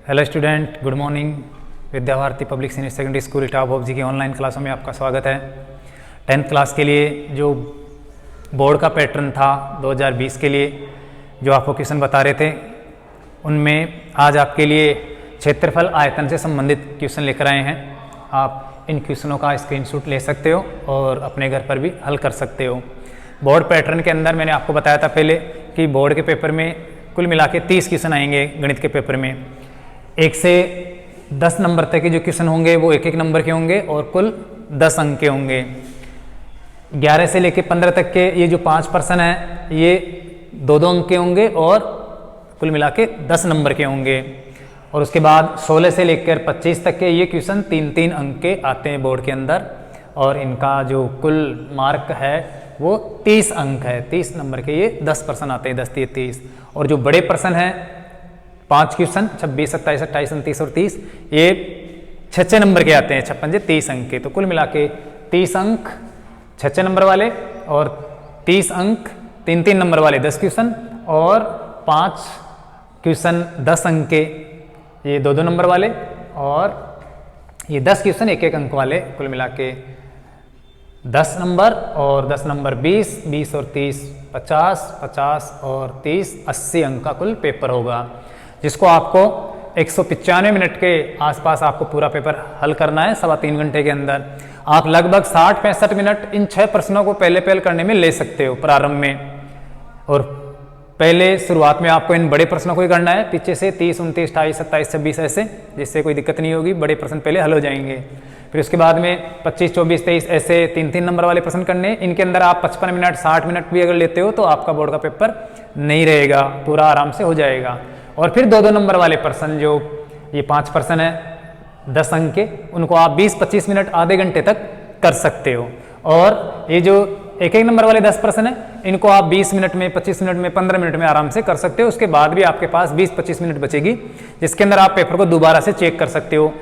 Hello student, good morning. Vidya Bharati public senior secondary school Etawah Bhopal की online क्लासों में आपका स्वागत है। 10th क्लास के लिए जो बोर्ड का पैटर्न था 2020 के लिए जो आपको क्वेश्चन बता रहे थे, उनमें आज आपके लिए क्षेत्रफल आयतन से संबंधित क्वेश्चन लेकर आए हैं। आप इन क्वेश्चनों का स्क्रीनशॉट ले सकते हो और अपने घर पर भी हल कर सकते हो। बोर्ड पैटर्न के अंदर मैंने आपको बताया था पहले कि बोर्ड के पेपर में कुल मिला के 30 क्वेश्चन आएंगे। गणित के पेपर में 1 से 10 नंबर तक के जो क्वेश्चन होंगे वो 1-1 नंबर के होंगे और कुल 10 अंक के होंगे। 11 से लेकर 15 तक के ये जो 5 प्रश्न हैं ये 2-2 अंक के होंगे और कुल मिला के 10 नंबर के होंगे। और उसके बाद 16 से लेकर 25 तक के ये क्वेश्चन 3-3 अंक के आते हैं बोर्ड के अंदर और इनका जो कुल मार्क है वो 30 अंक है। 30 नंबर के ये 10 प्रश्न आते हैं, 10-30। और जो बड़े प्रश्न हैं 5 क्वेश्चन 26, 27, 28, 29 और 30 ये 6 नंबर के आते हैं, 56 30 अंक के। तो कुल मिला के 30 अंक 6 नंबर वाले और 30 अंक 3-3 नंबर वाले 10 क्वेश्चन और 5 क्वेश्चन 10 अंक के ये 2-2 नंबर वाले और ये 10 क्वेश्चन 1-1 अंक वाले कुल मिला के 10 नंबर और 10 नंबर 20, 20 और 30 50, 50 और 30 80 अंक का कुल पेपर होगा, जिसको आपको 195 मिनट के आसपास आपको पूरा पेपर हल करना है 3.25 घंटे के अंदर। आप लगभग 60-65 मिनट इन 6 प्रश्नों को पहले करने में ले सकते हो प्रारंभ में। और पहले शुरुआत में आपको इन बड़े प्रश्नों को ही करना है, पीछे से 30, 29, 28, 27, 26 ऐसे, जिससे कोई दिक्कत नहीं होगी, बड़े प्रश्न पहले हल हो जाएंगे। फिर उसके बाद में 25, 24, 23 ऐसे 3-3 नंबर वाले प्रश्न करने। इनके अंदर आप 55 मिनट 60 मिनट भी अगर लेते हो तो आपका बोर्ड का पेपर नहीं रहेगा, पूरा आराम से हो जाएगा। और फिर 2-2 नंबर वाले प्रश्न जो ये 5 प्रश्न है 10 अंक के, उनको आप 20-25 मिनट आधे घंटे तक कर सकते हो। और ये जो 1-1 नंबर वाले 10 प्रश्न है इनको आप 20 मिनट में, 25 मिनट में, 15 मिनट में आराम से कर सकते हो। उसके बाद भी आपके पास 20-25 मिनट बचेगी, जिसके अंदर आप पेपर को दोबारा से चेक कर सकते हो,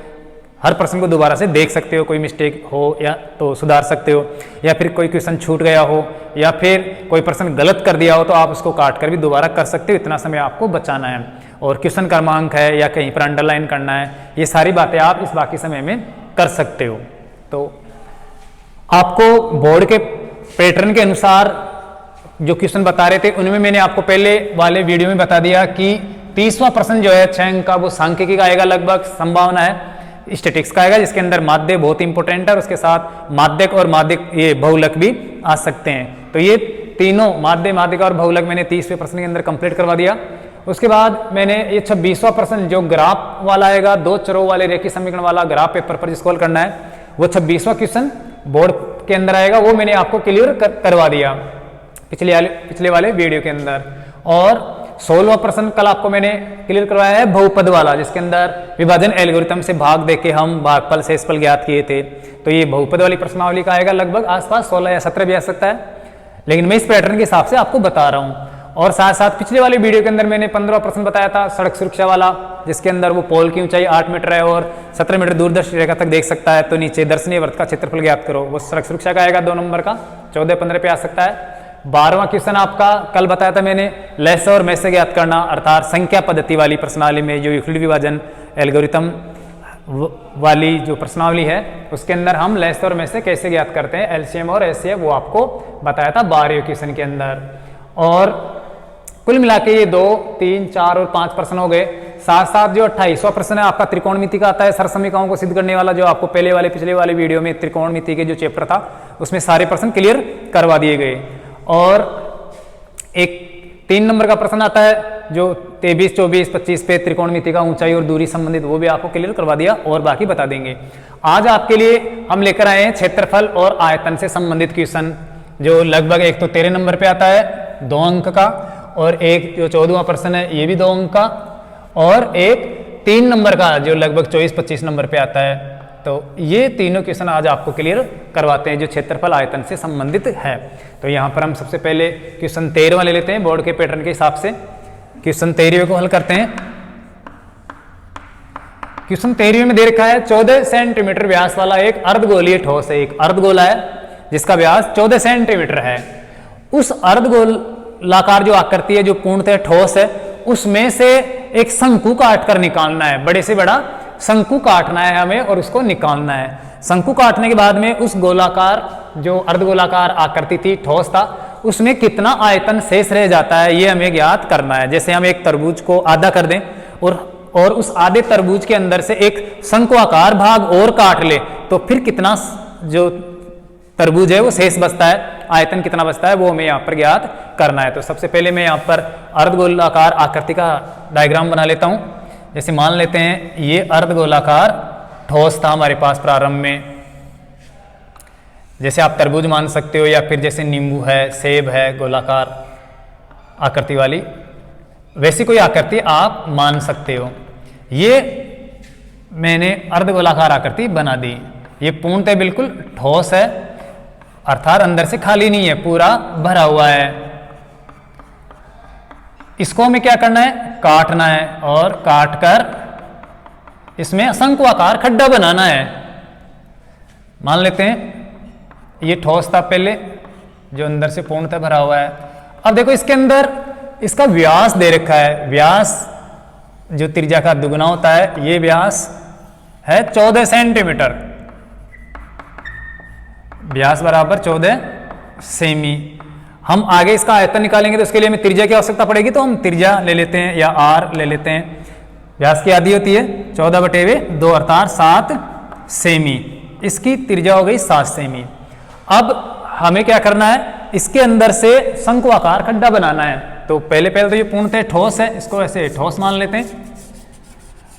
हर प्रश्न को दोबारा से देख सकते हो, कोई मिस्टेक हो या तो सुधार सकते हो, या फिर कोई क्वेश्चन छूट गया हो या फिर कोई प्रश्न गलत कर दिया हो तो आप उसको काट कर भी दोबारा कर सकते हो। इतना समय आपको बचाना है। और क्वेश्चन क्रमांक है या कहीं पर अंडरलाइन करना है, ये सारी बातें आप इस बाकी समय में कर सकते हो। तो आपको बोर्ड के पैटर्न के अनुसार जो क्वेश्चन बता रहे थे उनमें मैंने आपको पहले वाले वीडियो में बता दिया कि 30वां प्रश्न जो है 6 अंक का वो सांख्यिकी का आएगा, लगभग संभावना है स्टैटिक्स का आएगा, जिसके अंदर माध्य बहुत इंपॉर्टेंट है और उसके साथ माध्यक और माध्यक ये बहुलक भी आ सकते हैं। तो ये तीनों माध्य, माध्यक और बहुलक मैंने 30वें प्रश्न के अंदर कंप्लीट करवा दिया। उसके बाद मैंने ये 26वां प्रश्न जो ग्राफ वाला आएगा, 2 चरों वाले रेखीय समीकरण वाला ग्राफ पेपर पर जिसको हल करना है, वो 26वां क्वेश्चन बोर्ड के अंदर आएगा, वो मैंने आपको क्लियर करवा दिया पिछले वाले वीडियो के अंदर। और 16वां प्रश्न कल आपको मैंने क्लियर करवाया है बहुपद वाला, जिसके अंदर विभाजन एल्गोरिथम से भाग देके हम भागफल शेषफल ज्ञात किए थे। तो ये बहुपद वाली प्रश्नावली का आएगा, लगभग आसपास 16 या 17 भी आ सकता है, लेकिन मैं इस पैटर्न के हिसाब से आपको बता रहा हूँ। और साथ साथ पिछले वाले वीडियो के अंदर मैंने 15वां प्रश्न बताया था सड़क सुरक्षा वाला, जिसके अंदर वो पोल की ऊंचाई 8 मीटर है और 17 मीटर दूरदर्शी रेखा तक देख सकता है, तो नीचे दर्शनीय वृत्त का क्षेत्रफल ज्ञात करो। वो सड़क सुरक्षा का आएगा 2 नंबर का, 14-15 पे आ सकता है। 12वां क्वेश्चन आपका कल बताया था मैंने लैस और मैसे ज्ञात करना, अर्थात संख्या पद्धति वाली प्रश्नावली में जो यूक्लिड विभाजन एल्गोरिथम वाली जो प्रश्नावली है उसके अंदर हम लैस और मैसे कैसे ज्ञात करते हैं, एलसीएम और एचसीएफ, वो आपको बताया था 12वें क्वेश्चन के अंदर। और कुल मिला के ये 2, 3, 4 और 5 प्रश्न हो गए। साथ साथ जो 28वां प्रश्न है आपका त्रिकोणमिति का आता है, सरसमीकाओं को सिद्ध करने वाला, जो आपको पिछले वाले वीडियो में त्रिकोणमिति के जो चैप्टर था उसमें सारे प्रश्न क्लियर करवा दिए गए। और एक 3 नंबर का प्रश्न आता है जो 23, 24, 25 पे त्रिकोणमिति का ऊंचाई और दूरी संबंधित, वो भी आपको क्लियर करवा दिया और बाकी बता देंगे। आज आपके लिए हम लेकर आए हैं क्षेत्रफल और आयतन से संबंधित क्वेश्चन, जो लगभग एक तो 13 नंबर पे आता है 2 अंक का, और एक जो 14वां प्रश्न है ये भी 2 अंक का, और एक 3 नंबर का जो लगभग 24-25 नंबर पे आता है। तो ये तीनों क्वेश्चन आज आपको क्लियर करवाते हैं जो क्षेत्रफल आयतन से संबंधित है। तो यहाँ पर हम सबसे पहले क्वेश्चन 13वां ले लेते हैं बोर्ड के पैटर्न के हिसाब से। क्वेश्चन 13वें को हल करते हैं। क्वेश्चन 13वें में दे रखा है 14 सेंटीमीटर व्यास वाला एक अर्धगोलीय ठोस है, एक अर्धगोला है जिसका व्यास 14 सेंटीमीटर है। उस अर्धगोलाकार जो आकृति है, जो पूर्णतः ठोस है, उसमें से एक शंकु काट कर निकालना है, बड़े से बड़ा शंकु काटना है हमें और उसको निकालना है। शंकु काटने के बाद में उस गोलाकार जो अर्धगोलाकार आकृति थी, ठोस था, उसमें कितना आयतन शेष रह जाता है ये हमें ज्ञात करना है। जैसे हम एक तरबूज को आधा कर दें और उस आधे तरबूज के अंदर से एक शंकुआकार भाग और काट ले तो फिर कितना जो तरबूज है वो शेष बचता है, आयतन कितना बचता है वो हमें यहाँ पर ज्ञात करना है। तो सबसे पहले मैं यहाँ पर अर्धगोलाकार आकृति का डायग्राम बना लेता हूँ। जैसे मान लेते हैं ये अर्धगोलाकार ठोस था हमारे पास प्रारंभ में, जैसे आप तरबूज मान सकते हो या फिर जैसे नींबू है, सेब है, गोलाकार आकृति वाली, वैसी कोई आकृति आप मान सकते हो। ये मैंने अर्धगोलाकार आकृति बना दी। ये पूर्णतः बिल्कुल ठोस है, अर्थात अंदर से खाली नहीं है, पूरा भरा हुआ है। इसको हमें क्या करना है, काटना है और काटकर इसमें शंकुआकार खड्डा बनाना है। मान लेते हैं ये ठोस था पहले जो अंदर से पूर्णतः भरा हुआ है। अब देखो इसके अंदर इसका व्यास दे रखा है, व्यास जो त्रिज्या का दुगुना होता है, ये व्यास है 14 सेंटीमीटर, व्यास बराबर 14 सेमी। हम आगे इसका आयतन निकालेंगे तो उसके लिए हमें त्रिज्या की आवश्यकता पड़ेगी, तो हम त्रिज्या ले लेते हैं या आर ले लेते हैं। व्यास की आधी होती है 14/2 अर्थात 7 सेमी। इसकी त्रिज्या हो गई 7 सेमी। अब हमें क्या करना है, इसके अंदर से शंकुआकार खड्डा बनाना है। तो पहले तो ये पूर्णतः ठोस है, इसको ऐसे ठोस मान लेते हैं।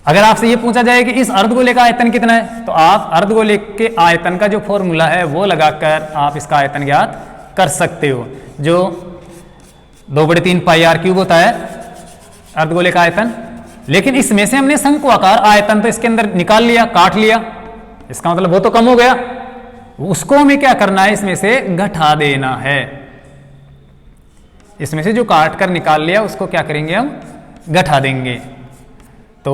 अगर आपसे ये पूछा जाए कि इस अर्धगोले का आयतन कितना है, तो आप अर्धगोले के आयतन का जो फॉर्मूला है वो लगाकर आप इसका आयतन ज्ञात कर सकते हो, जो 2/3 पाई r क्यूब होता है अर्धगोले का आयतन। लेकिन इसमें से हमने शंकुआकार आयतन तो इसके अंदर निकाल लिया, काट लिया, इसका मतलब वो तो कम हो गया, उसको हमें क्या करना है, इसमें से घटा देना है। इसमें से जो काट कर निकाल लिया उसको क्या करेंगे, हम घटा देंगे। तो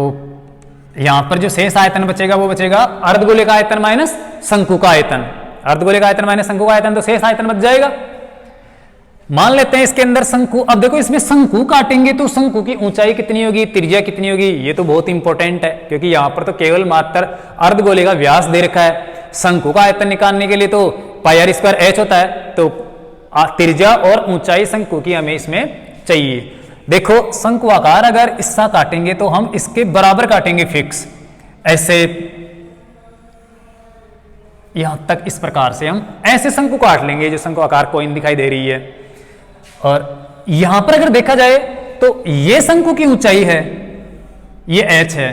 यहां पर जो शेष आयतन बचेगा वो बचेगा अर्धगोले का आयतन माइनस शंकु का आयतन। अर्धगोले का आयतन माइनस शंकु का आयतन, तो शेष आयतन बच जाएगा। मान लेते हैं इसके अंदर शंकु। अब देखो इसमें शंकु काटेंगे तो शंकु की ऊंचाई कितनी होगी, त्रिज्या कितनी होगी, ये तो बहुत इंपॉर्टेंट है, क्योंकि यहां पर तो केवल मात्र अर्धगोले का व्यास दे रखा है। शंकु का आयतन निकालने के लिए तो πr² h होता है, तो त्रिज्या और ऊंचाई शंकु की हमें इसमें चाहिए। देखो शंकुआकार अगर हिस्सा काटेंगे तो हम इसके बराबर काटेंगे फिक्स, ऐसे यहां तक, इस प्रकार से हम ऐसे शंकु काट लेंगे जो शंकुआकार कोइन दिखाई दे रही है। और यहां पर अगर देखा जाए तो ये शंकु की ऊंचाई है, ये h है,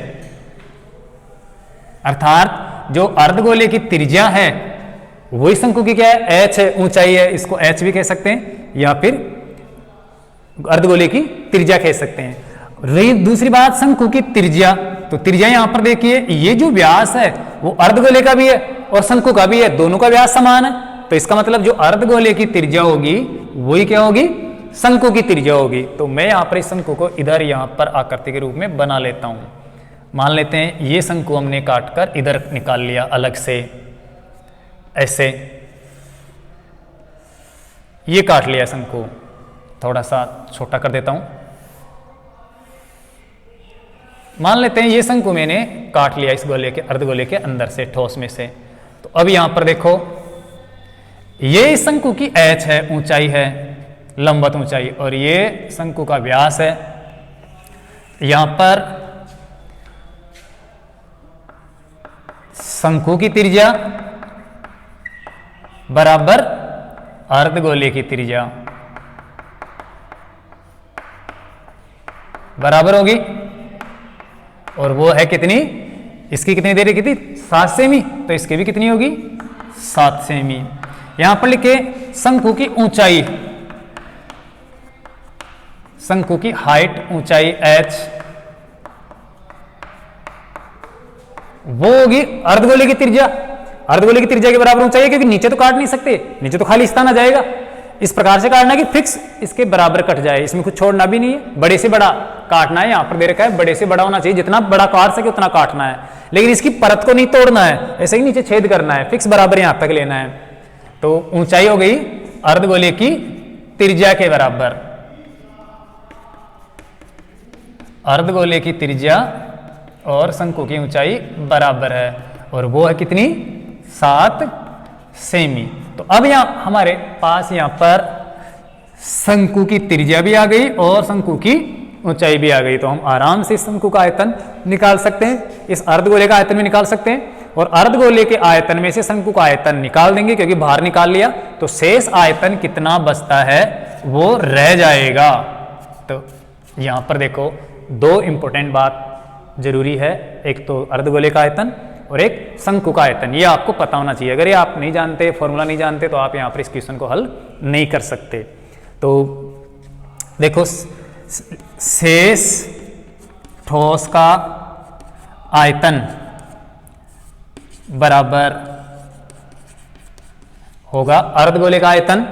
अर्थात जो अर्धगोले की त्रिज्या है वही शंकु की क्या है, h है, ऊंचाई है, इसको h भी कह सकते हैं या फिर अर्धगोले की त्रिज्या कह सकते हैं। रही दूसरी बात शंकु की त्रिज्या, तो त्रिज्या यहां पर देखिए ये जो व्यास है वो अर्धगोले का भी है और शंकु का भी है, दोनों का व्यास समान है। तो इसका मतलब जो अर्धगोले की त्रिज्या होगी वही क्या होगी, शंकु की त्रिज्या होगी। तो मैं यहां पर इस शंकु को इधर यहां पर आकृति के रूप में बना लेता हूं। मान लेते हैं ये शंकु हमने काटकर इधर निकाल लिया अलग से, ऐसे ये काट लिया शंकु, थोड़ा सा छोटा कर देता हूं। मान लेते हैं ये शंकु मैंने काट लिया इस गोले के, अर्धगोले के अंदर से, ठोस में से। तो अब यहां पर देखो ये इस शंकु की h है, ऊंचाई है, लंबवत ऊंचाई, और ये शंकु का व्यास है। यहां पर शंकु की त्रिज्या बराबर अर्धगोले की त्रिज्या बराबर होगी, और वो है कितनी, इसकी कितनी देर की थी, 7 सेमी, तो इसकी भी कितनी होगी, 7 सेमी। यहां पर लिखे शंकु की ऊंचाई, शंकु की हाइट, ऊंचाई h, वो होगी अर्धगोले की त्रिज्या। अर्धगोले की त्रिज्या के बराबर ऊंचाई है, क्योंकि नीचे तो काट नहीं सकते, नीचे तो खाली स्थान आ जाएगा। इस प्रकार से काटना कि फिक्स इसके बराबर कट जाए, इसमें कुछ छोड़ना भी नहीं है। बड़े से बड़ा काटना है, यहां पर दे रखा है बड़े से बड़ा होना चाहिए, जितना बड़ा काट सके उतना काटना है, लेकिन इसकी परत को नहीं तोड़ना है, ऐसे ही नीचे छेद करना है, फिक्स बराबर यहां तक लेना है। तो ऊंचाई हो गई अर्धगोले की त्रिज्या के बराबर। अर्धगोले की त्रिज्या और शंकु की ऊंचाई बराबर है, और वो है कितनी? 7 सेमी। तो अब यहाँ हमारे पास यहाँ पर शंकु की त्रिज्या भी आ गई और शंकु की ऊंचाई भी आ गई, तो हम आराम से शंकु का आयतन निकाल सकते हैं, इस अर्धगोले का आयतन भी निकाल सकते हैं, और अर्धगोले के आयतन में से शंकु का आयतन निकाल देंगे क्योंकि बाहर निकाल लिया, तो शेष आयतन कितना बचता है वो रह जाएगा। तो यहां पर देखो 2 इंपॉर्टेंट बात जरूरी है, एक तो अर्धगोले का आयतन और एक शंकु का आयतन, ये आपको पता होना चाहिए। अगर ये आप नहीं जानते, फॉर्मूला नहीं जानते, तो आप यहां पर इस क्वेश्चन को हल नहीं कर सकते। तो देखो शेष ठोस का आयतन बराबर होगा अर्धगोले का आयतन,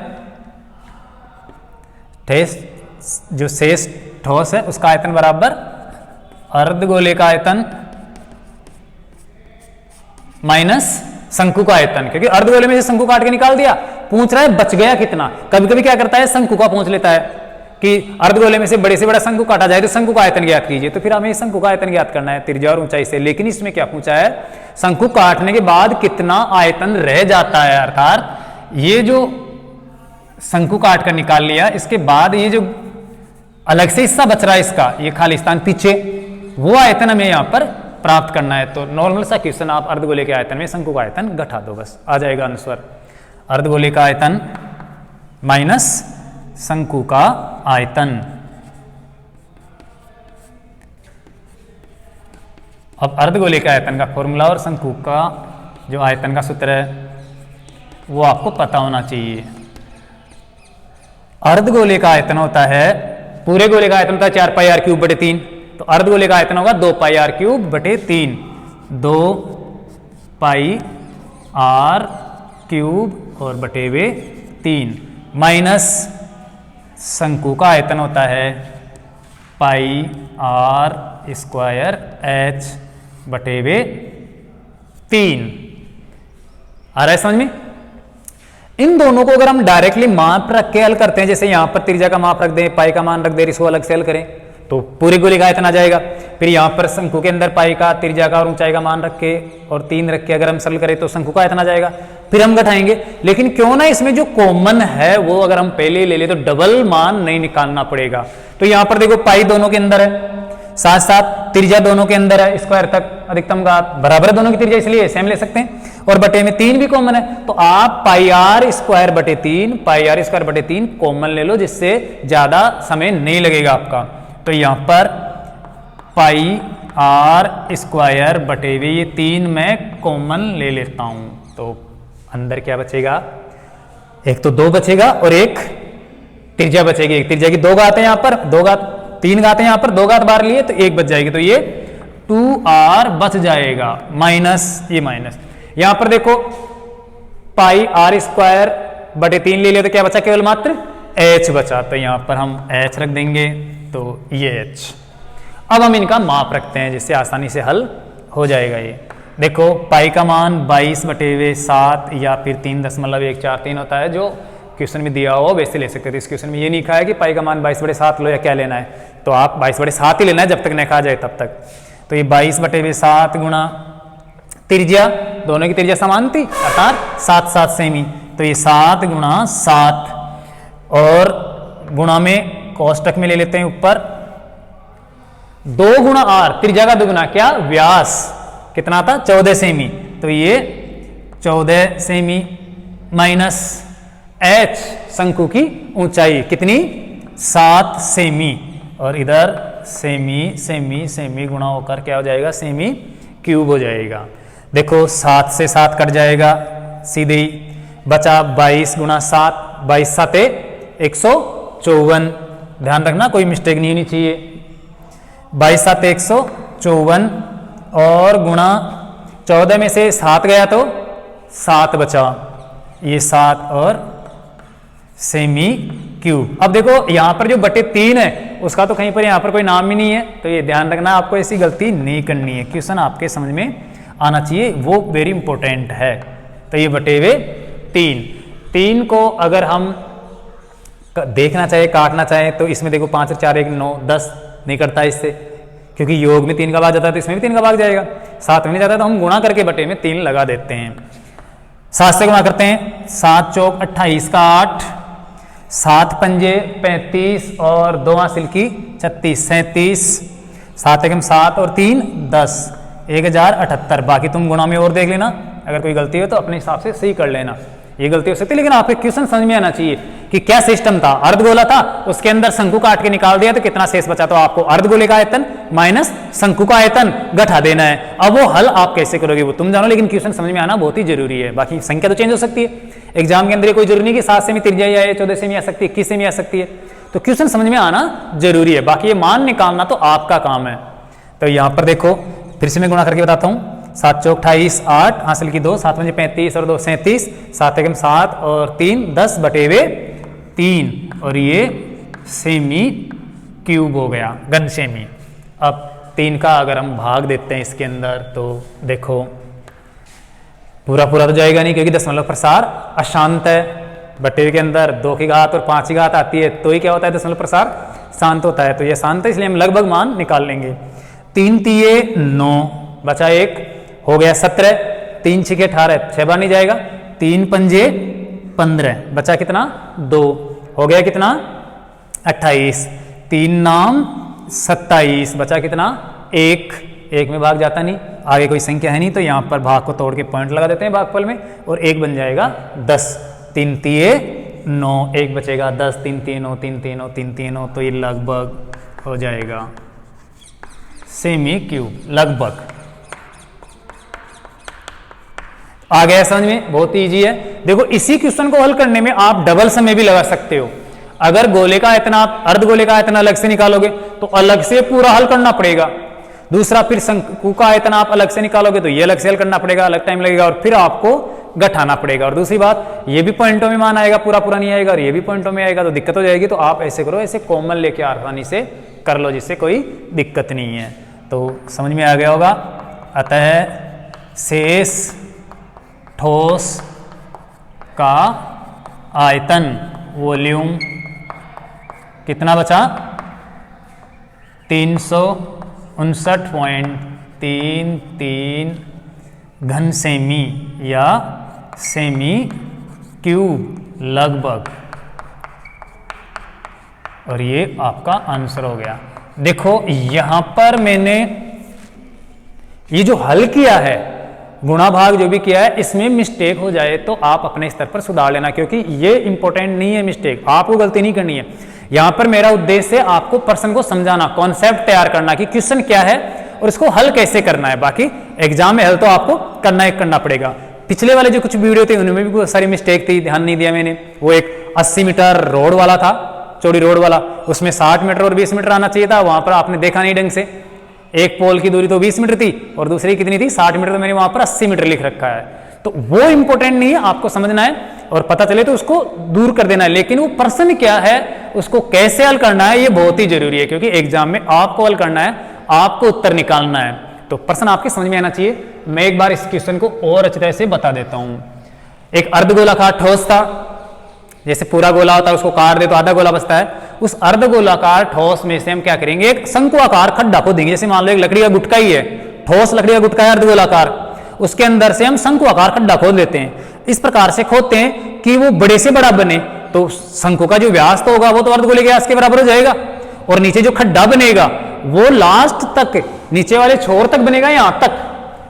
जो शेष ठोस है उसका आयतन बराबर अर्धगोले का आयतन माइनस शंकु का आयतन, क्योंकि अर्धगोले में से शंकु काट के निकाल दिया, पूछ रहा है बच गया कितना। कभी कभी क्या करता है, शंकु का पूछ लेता है कि अर्धगोले में से बड़ा शंकु काटा जाए तो शंकु का आयतन ज्ञात कीजिए, तो फिर हमें शंकु का आयतन ज्ञात करना है त्रिज्या और ऊंचाई से। लेकिन इसमें क्या पूछा है, शंकु काटने के बाद कितना आयतन रह जाता है, अर्थात ये जो शंकु काट कर निकाल लिया, इसके बाद ये जो अलग से हिस्सा बच रहा है इसका, ये खाली स्थान पीछे, वो आयतन हमें यहाँ पर प्राप्त करना है। तो नॉर्मल सा क्वेश्चन, आप अर्धगोले के आयतन में शंकु का आयतन घटा दो, बस आ जाएगा आंसर। अर्धगोले का आयतन माइनस शंकु का आयतन। अब अर्धगोले के आयतन का फॉर्मूला और शंकु का जो आयतन का सूत्र है वो आपको पता होना चाहिए। अर्धगोले का आयतन होता है, पूरे गोले का आयतन होता है 4 पाई आर क्यूब बटे 3, तो अर्धगोले का आयतन होगा 2 पाई आर क्यूब बटे 3, 2 पाई आर क्यूब और बटे वे 3, माइनस शंकु का आयतन होता है पाई आर स्क्वायर एच बटे वे 3। आ रहा है समझ में? इन दोनों को अगर हम डायरेक्टली माप रख के हल करते हैं, जैसे यहां पर त्रिज्या का माप रख दें, पाई का मान रख दें, इसको अलग से हल करें, तो पूरे गोले का आयतन आ जाएगा। फिर यहां पर शंकु के अंदर पाई का, त्रिज्या का और ऊंचाई का मान रख के और 3 रख के अगर हम सरल करें तो शंकु का आयतन आ जाएगा। फिर हम घटाएंगे, लेकिन क्यों ना इसमें जो कॉमन है वो अगर हम पहले ले ले तो डबल मान नहीं निकालना पड़ेगा। तो यहां पर देखो पाई दोनों के अंदर है, साथ साथ त्रिज्या दोनों के अंदर है, स्क्वायर तक अधिकतम घात बराबर है दोनों की त्रिज्या, इसलिए सेम ले सकते हैं, और बटे में 3 भी कॉमन है, तो आप पाई आर स्क्वायर बटे 3, पाई आर स्क्वायर बटे 3 कॉमन ले लो, जिससे ज्यादा समय नहीं लगेगा आपका। तो यहां पर पाई आर स्क्वायर बटे वे ये 3 मैं कॉमन ले लेता हूं, तो अंदर क्या बचेगा, एक तो 2 बचेगा और एक त्रिज्या बचेगी। एक त्रिज्या की 2 घात है यहां पर, 2 घात 3 घात है यहां पर, 2 घात बाहर लिए तो 1 बच जाएगी, तो ये 2r बच जाएगा, माइनस ये माइनस। यहां पर देखो पाई आर स्क्वायर बटे 3 ले लिया तो क्या बचा, केवल मात्र h बचा, तो यहां पर हम h रख देंगे, तो ये h। अब हम इनका माप रखते हैं जिससे आसानी से हल हो जाएगा। ये देखो पाई का मान 22 बटे वे 7 या फिर 3.143 होता है, जो क्वेश्चन में दिया हो वैसे ले सकते थे। इस क्वेश्चन में ये नहीं कहा है कि पाई का मान 22 बटे 7 लो या क्या लेना है, तो आप 22 बटे 7 ही लेना है जब तक न कहा जाए तब तक। तो ये 22 बटे वे 7 गुणा त्रिज्या, दोनों की त्रिज्या समान थी अर्थात 7 सेमी, तो ये 7 गुणा 7 और गुणा में कोष्टक में ले लेते हैं ऊपर 2 गुणा आर, त्रिज्या का 2 गुना क्या, व्यास कितना था 14 सेमी, तो ये 14 सेमी माइनस h शंकु की ऊंचाई कितनी 7 सेमी, और इधर सेमी सेमी सेमी गुणा होकर क्या हो जाएगा, सेमी क्यूब हो जाएगा। देखो 7 से 7 कट जाएगा सीधे ही, बचा 22 गुणा 7, 22 7 154, ध्यान रखना कोई मिस्टेक नहीं होनी चाहिए, 22 7 154 और गुणा 14 में से 7 गया तो 7 बचा, ये 7 और सेमी क्यूब। अब देखो यहां पर जो बटे 3 है उसका तो कहीं पर यहां पर कोई नाम ही नहीं है, तो ये ध्यान रखना आपको ऐसी गलती नहीं करनी है, क्वेश्चन आपके समझ में आना चाहिए, वो वेरी इंपॉर्टेंट है। तो ये बटे हुए 3 को अगर हम देखना चाहे काटना चाहे तो इसमें देखो 5 और 4 1 9 10 नहीं करता इससे, क्योंकि योग में 3 का भाग जाता है तो इसमें भी 3 का भाग जाएगा। 7 में नहीं जाता तो हम गुणा करके बटे में 3 लगा देते हैं। 7 से गुणा करते हैं, 7 चौक 28 का 8, 7 पंजे 35 और 2 हासिल की 36 37, 7 एकम 7 और 3 10, 1078। बाकी तुम गुणा में और देख लेना, अगर कोई गलती हो तो अपने हिसाब से सही कर लेना। ये गलती हो सकती है लेकिन आपके क्वेश्चन समझ में आना चाहिए कि क्या सिस्टम था। अर्धगोला था, उसके अंदर शंकु काट के निकाल दिया तो कितना शेष बचा, तो आपको अर्धगोले का आयतन माइनस शंकु का आयतन घटा देना है। अब वो हल आप कैसे करोगे वो तुम जानो, लेकिन क्वेश्चन समझ में आना बहुत ही जरूरी है। बाकी संख्या तो चेंज हो सकती है एग्जाम के अंदर, कोई जरूरी नहीं कि 7 सेमी त्रिज्या ही आए, 14 सेमी आ सकती है, 21 सेमी आ सकती है, तो क्वेश्चन समझ में आना जरूरी है। बाकी ये मान निकालना तो आपका काम है। तो यहाँ पर देखो फिर से मैं गुणा करके बताता हूँ, 7 चौक 28 8 हासिल की 2, 7 पंजे 35 और 2 37, 7 एकम 7 और 3 10 बटे हुए 3, और ये सेमी क्यूब हो गया, घन सेमी। अब 3 का अगर हम भाग देते हैं इसके अंदर तो देखो पूरा पूरा तो जाएगा नहीं क्योंकि दशमलव प्रसार अशांत है। बटे के अंदर 2 की घात और 5 की घात आती है तो ही क्या होता है, दशमलव प्रसार शांत होता है। तो ये शांत है इसलिए हम लगभग मान निकाल लेंगे। 3 तिये 9 बचा 1 हो गया 17, 3 छिके 18, 6 बार नहीं जाएगा, 3 पंजे 15 बचा कितना 2 हो गया कितना 28, 3 नाम 27 बचा कितना 1 में भाग जाता नहीं, आगे कोई संख्या है नहीं तो यहाँ पर भाग को तोड़ के पॉइंट लगा देते हैं भागफल में और 1 बन जाएगा 10, 3 तिये 9, 1 बचेगा 10, 3 तिये 9, 3 तिये 9, 3 तिये 9, तो ये लगभग हो जाएगा सेमी क्यूब। लगभग आ गया समझ में, बहुत इजी है। देखो इसी क्वेश्चन को हल करने में आप डबल समय भी लगा सकते हो। अगर गोले का आयतन आप अर्धगोले का आयतन अलग से निकालोगे तो अलग से पूरा हल करना पड़ेगा। दूसरा फिर शंकु का आयतन आप अलग से निकालोगे तो ये अलग से हल करना पड़ेगा, अलग टाइम लगेगा और फिर आपको घटाना पड़ेगा। और दूसरी बात ये भी पॉइंटों में मान आएगा, पूरा पूरा नहीं आएगा, और ये भी पॉइंटों में आएगा तो दिक्कत हो जाएगी। तो आप ऐसे करो, ऐसे कॉमन लेके आसानी से कर लो जिससे कोई दिक्कत नहीं है। तो समझ में आ गया होगा। अतः शेष ठोस का आयतन वॉल्यूम कितना बचा 359.33 घन सेमी या सेमी क्यूब लगभग, और ये आपका आंसर हो गया। देखो यहां पर मैंने ये जो हल किया है गुणा भाग जो भी किया है इसमें मिस्टेक हो जाए तो आप अपने स्तर पर सुधार लेना, क्योंकि ये इंपॉर्टेंट नहीं है मिस्टेक, आपको गलती नहीं करनी है। यहां पर मेरा उद्देश्य है आपको प्रश्न को समझाना, कॉन्सेप्ट तैयार करना कि क्वेश्चन क्या है और इसको हल कैसे करना है। बाकी एग्जाम में हल तो आपको करना पड़ेगा। पिछले वाले जो कुछ वीडियो थे उनमें भी बहुत सारी मिस्टेक थी, ध्यान नहीं दिया मैंने। वो एक 80 मीटर रोड वाला था, चौड़ी रोड वाला, उसमें 60 मीटर और 20 मीटर आना चाहिए था, वहां पर आपने देखा नहीं ढंग से। एक पोल की दूरी तो 20 मीटर थी और दूसरी कितनी थी 60 मीटर, तो मैंने वहां पर 80 मीटर लिख रखा है। तो वो इंपॉर्टेंट नहीं है, आपको समझना है और पता चले तो उसको दूर कर देना है, लेकिन वो प्रश्न क्या है उसको कैसे हल करना है ये बहुत ही जरूरी है, क्योंकि एग्जाम में आपको हल करना है, आपको उत्तर निकालना है। तो प्रश्न आपके समझ में आना चाहिए। मैं एक बार इस क्वेश्चन को और अच्छी तरह से बता देता हूं। एक अर्धगोलाकार ठोस था, जैसे पूरा गोला होता है उसको काट दे तो आधा गोला बचता है। उस अर्धगोलाकार ठोस में से हम क्या करेंगे, एक शंकु आकार खड्डा खोदेंगे। जैसे मान लो एक लकड़ी का गुटका ही है, ठोस लकड़ी का गुटका है अर्धगोलाकार, उसके अंदर से हम शंकु आकार खड्डा खोद लेते हैं। इस प्रकार से खोदते हैं कि वो बड़े से बड़ा बने, तो शंकु का जो व्यास तो होगा वो तो अर्धगोले के व्यास के बराबर हो जाएगा, और नीचे जो खड्डा बनेगा वो लास्ट तक नीचे वाले छोर तक बनेगा, यहां तक,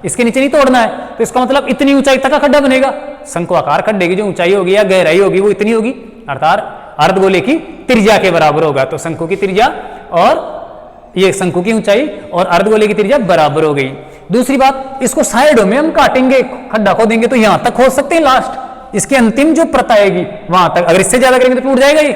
इसके नीचे नहीं तोड़ना है। तो इसका मतलब इतनी ऊंचाई तक का खड्डा बनेगा। शंकु आकार खड्डे की जो ऊंचाई होगी या गहराई होगी वो इतनी होगी, अर्थात अर्धगोले की त्रिज्या के बराबर होगा। तो शंकु की त्रिज्या और ये शंकु की ऊंचाई और अर्धगोले की त्रिज्या बराबर हो गई। दूसरी बात, इसको साइडों में हम काटेंगे, खड्डा खोदेंगे तो यहां तक खोद सकते हैं, लास्ट इसकी अंतिम जो परत आएगी वहां तक। अगर इससे ज्यादा करेंगे तो टूट जाएगा ये,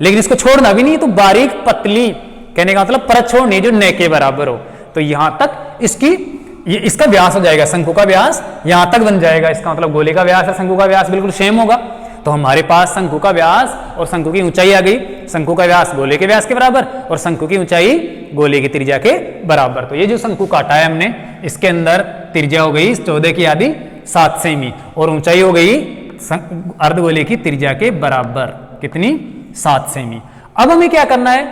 लेकिन इसको छोड़ना भी नहीं, तो बारीक पतली, कहने का मतलब परत छोड़नी जो न के बराबर हो। तो यहां तक इसका व्यास हो जाएगा, शंकु का व्यास यहां तक बन जाएगा। इसका मतलब गोले का व्यास और शंकु का व्यास बिल्कुल सेम होगा। तो हमारे पास शंकु का व्यास और शंकु की ऊंचाई आ गई। शंकु का व्यास गोले के व्यास के बराबर और शंकु की ऊंचाई गोले की त्रिज्या के बराबर। तो ये जो शंकु काटा है हमने, इसके अंदर त्रिज्या हो गई 14 की आधी 7 सेमी और ऊंचाई हो गई अर्धगोले की त्रिज्या के बराबर, कितनी 7 सेमी। अब हमें क्या करना है,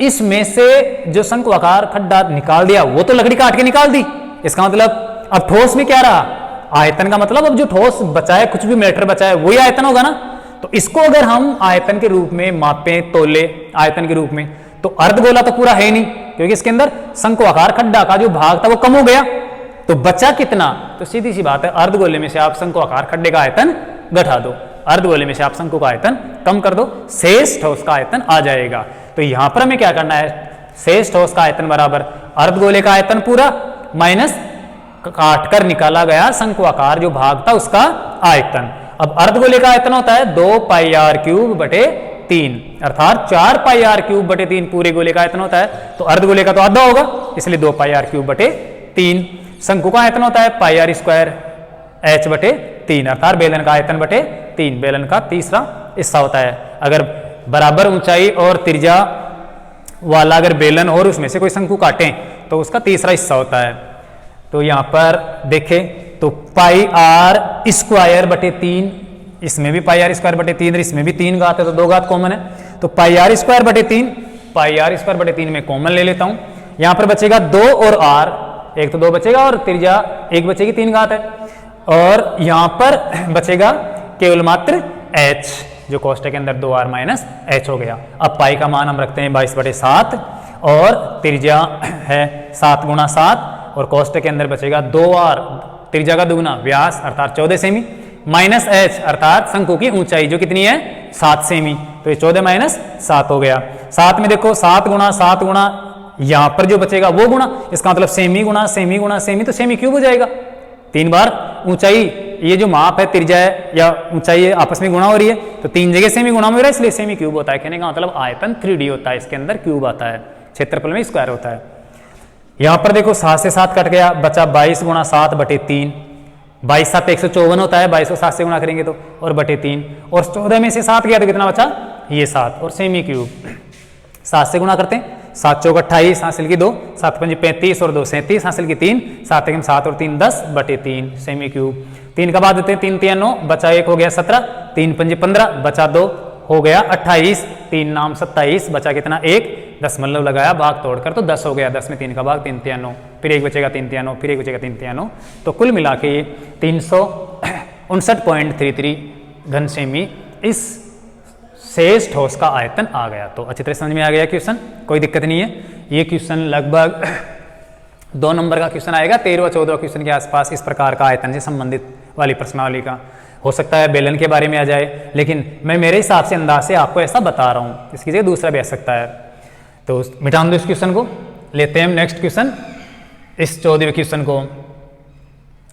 इसमें से जो शंक्वाकार खड्डा निकाल दिया वो तो लकड़ी काट के निकाल दी, इसका मतलब अब ठोस में क्या रहा, आयतन का मतलब अब जो ठोस बचा है, कुछ भी मैटर बचा है वही आयतन होगा ना। तो इसको अगर हम आयतन के रूप में मापें, तोले आयतन के रूप में, तो अर्धगोला तो पूरा है नहीं, क्योंकि इसके अंदर शंक्वाकार खड्डा का जो भाग था वो कम हो गया, तो बचा कितना, तो सीधी सी बात है अर्धगोले में से आप शंक्वाकार खड्डे का आयतन घटा दो, अर्धगोले में से आप शंकु का आयतन कम कर दो, शेष ठोस का आयतन आ जाएगा। तो यहां पर हमें क्या करना है, शेष ठोस का आयतन बराबर अर्धगोले का आयतन पूरा माइनस काट कर निकाला गया शंक्वाकार जो भाग था उसका आयतन। अब अर्धगोले का आयतन होता है 2 पाई आर क्यूब बटे 3, अर्थात 4 पाई आर क्यूब बटे 3 पूरे गोले का आयतन होता है, तो अर्धगोले का तो आधा होगा, इसलिए 2 पाई आर क्यूब बटे 3। शंकु का आयतन होता है पाई आर स्क्वायर एच बटे 3, अर्थात बेलन का आयतन बटे 3, बेलन का तीसरा हिस्सा होता है। अगर बराबर ऊंचाई और त्रिज्या वाला अगर बेलन और उसमें से कोई शंकु काटें तो उसका तीसरा हिस्सा होता है। तो यहां पर देखें तो पाई आर स्क्वायर बटे 3, इसमें भी पाई आर स्क्वायर बटे 3 और इसमें भी 3 घात है, तो 2 घात कॉमन है, तो पाई आर स्क्वायर बटे 3, पाई आर स्क्वायर बटे 3 में कॉमन ले लेता हूं। यहां पर बचेगा 2 और आर, एक तो 2 बचेगा और त्रिज्या 1 बचेगी, 3 घात है, और यहां पर बचेगा केवल मात्र h, जो कोष्टक के अंदर 2r माइनस h हो गया। अब पाई का मान हम रखते हैं 22 बटे 7 और त्रिज्या है 7 गुणा 7 और कोष्टक के अंदर बचेगा 2r, त्रिज्या का दुगुना व्यास अर्थात 14 सेमी, माइनस h अर्थात शंकु की ऊंचाई जो कितनी है 7 सेमी, तो ये 14 माइनस 7 हो गया। 7 में देखो 7 गुणा यहां पर जो बचेगा वो गुणा, इसका मतलब सेमी गुणा सेमी गुणा सेमी, तो सेमी क्यूब हो जाएगा। 3 बार ऊंचाई, ये जो माप है त्रिज्या है या ऊंचाई है आपस में गुणा हो रही है, तो 3 जगह सेमी गुणा हो रहा है, इसलिए सेमी क्यूब होता है। कहने का मतलब आयतन 3D होता है, इसके अंदर क्यूब आता है, क्षेत्रफल में स्क्वायर होता है। यहां पर देखो 7 से 7 कट गया, बचा 22 गुणा 7 बटे 3, 22 7 154 होता है, 22 को 7 से गुणा करेंगे तो, और बटे 3, और 14 में से 7 गया तो कितना बचा, ये 7, और सेमी क्यूब 7 से गुणा करते हैं, 7 चौक 28 हासिल की 2, 7 पंजे 35 और 2 37 हासिल की 3, 7 एकम 7 और 3 10 बटे 3 सेमी क्यूब। 3 का बाद देते हैं, 3 3 9 बचा 1 हो गया 17, 3 पंजे 15 बचा 2 हो गया 28, 3 नाम 27 बचा कितना 1, दशमलव लगाया भाग तोड़कर तो 10 हो गया, 10 में 3 का भाग 3 3 9, फिर 1 बचेगा 3 3 9, फिर 1 बचेगा 3 3 9, तो कुल मिला के ये 359.33 घन सेमी इस शेष ठोस का आयतन आ गया। तो अच्छी तरह समझ में आ गया क्वेश्चन, कोई दिक्कत नहीं है। ये क्वेश्चन लगभग 2 नंबर का क्वेश्चन आएगा, 13 14 क्वेश्चन के आसपास इस प्रकार का आयतन से संबंधित वाली प्रश्नावली का। हो सकता है बेलन के बारे में आ जाए, लेकिन मैं मेरे हिसाब से अंदाज से आपको ऐसा बता रहा हूँ, इसकी जगह दूसरा भी आ सकता है। तो मिटा दो इस क्वेश्चन को, लेते हैं हम नेक्स्ट क्वेश्चन, इस 14वें क्वेश्चन को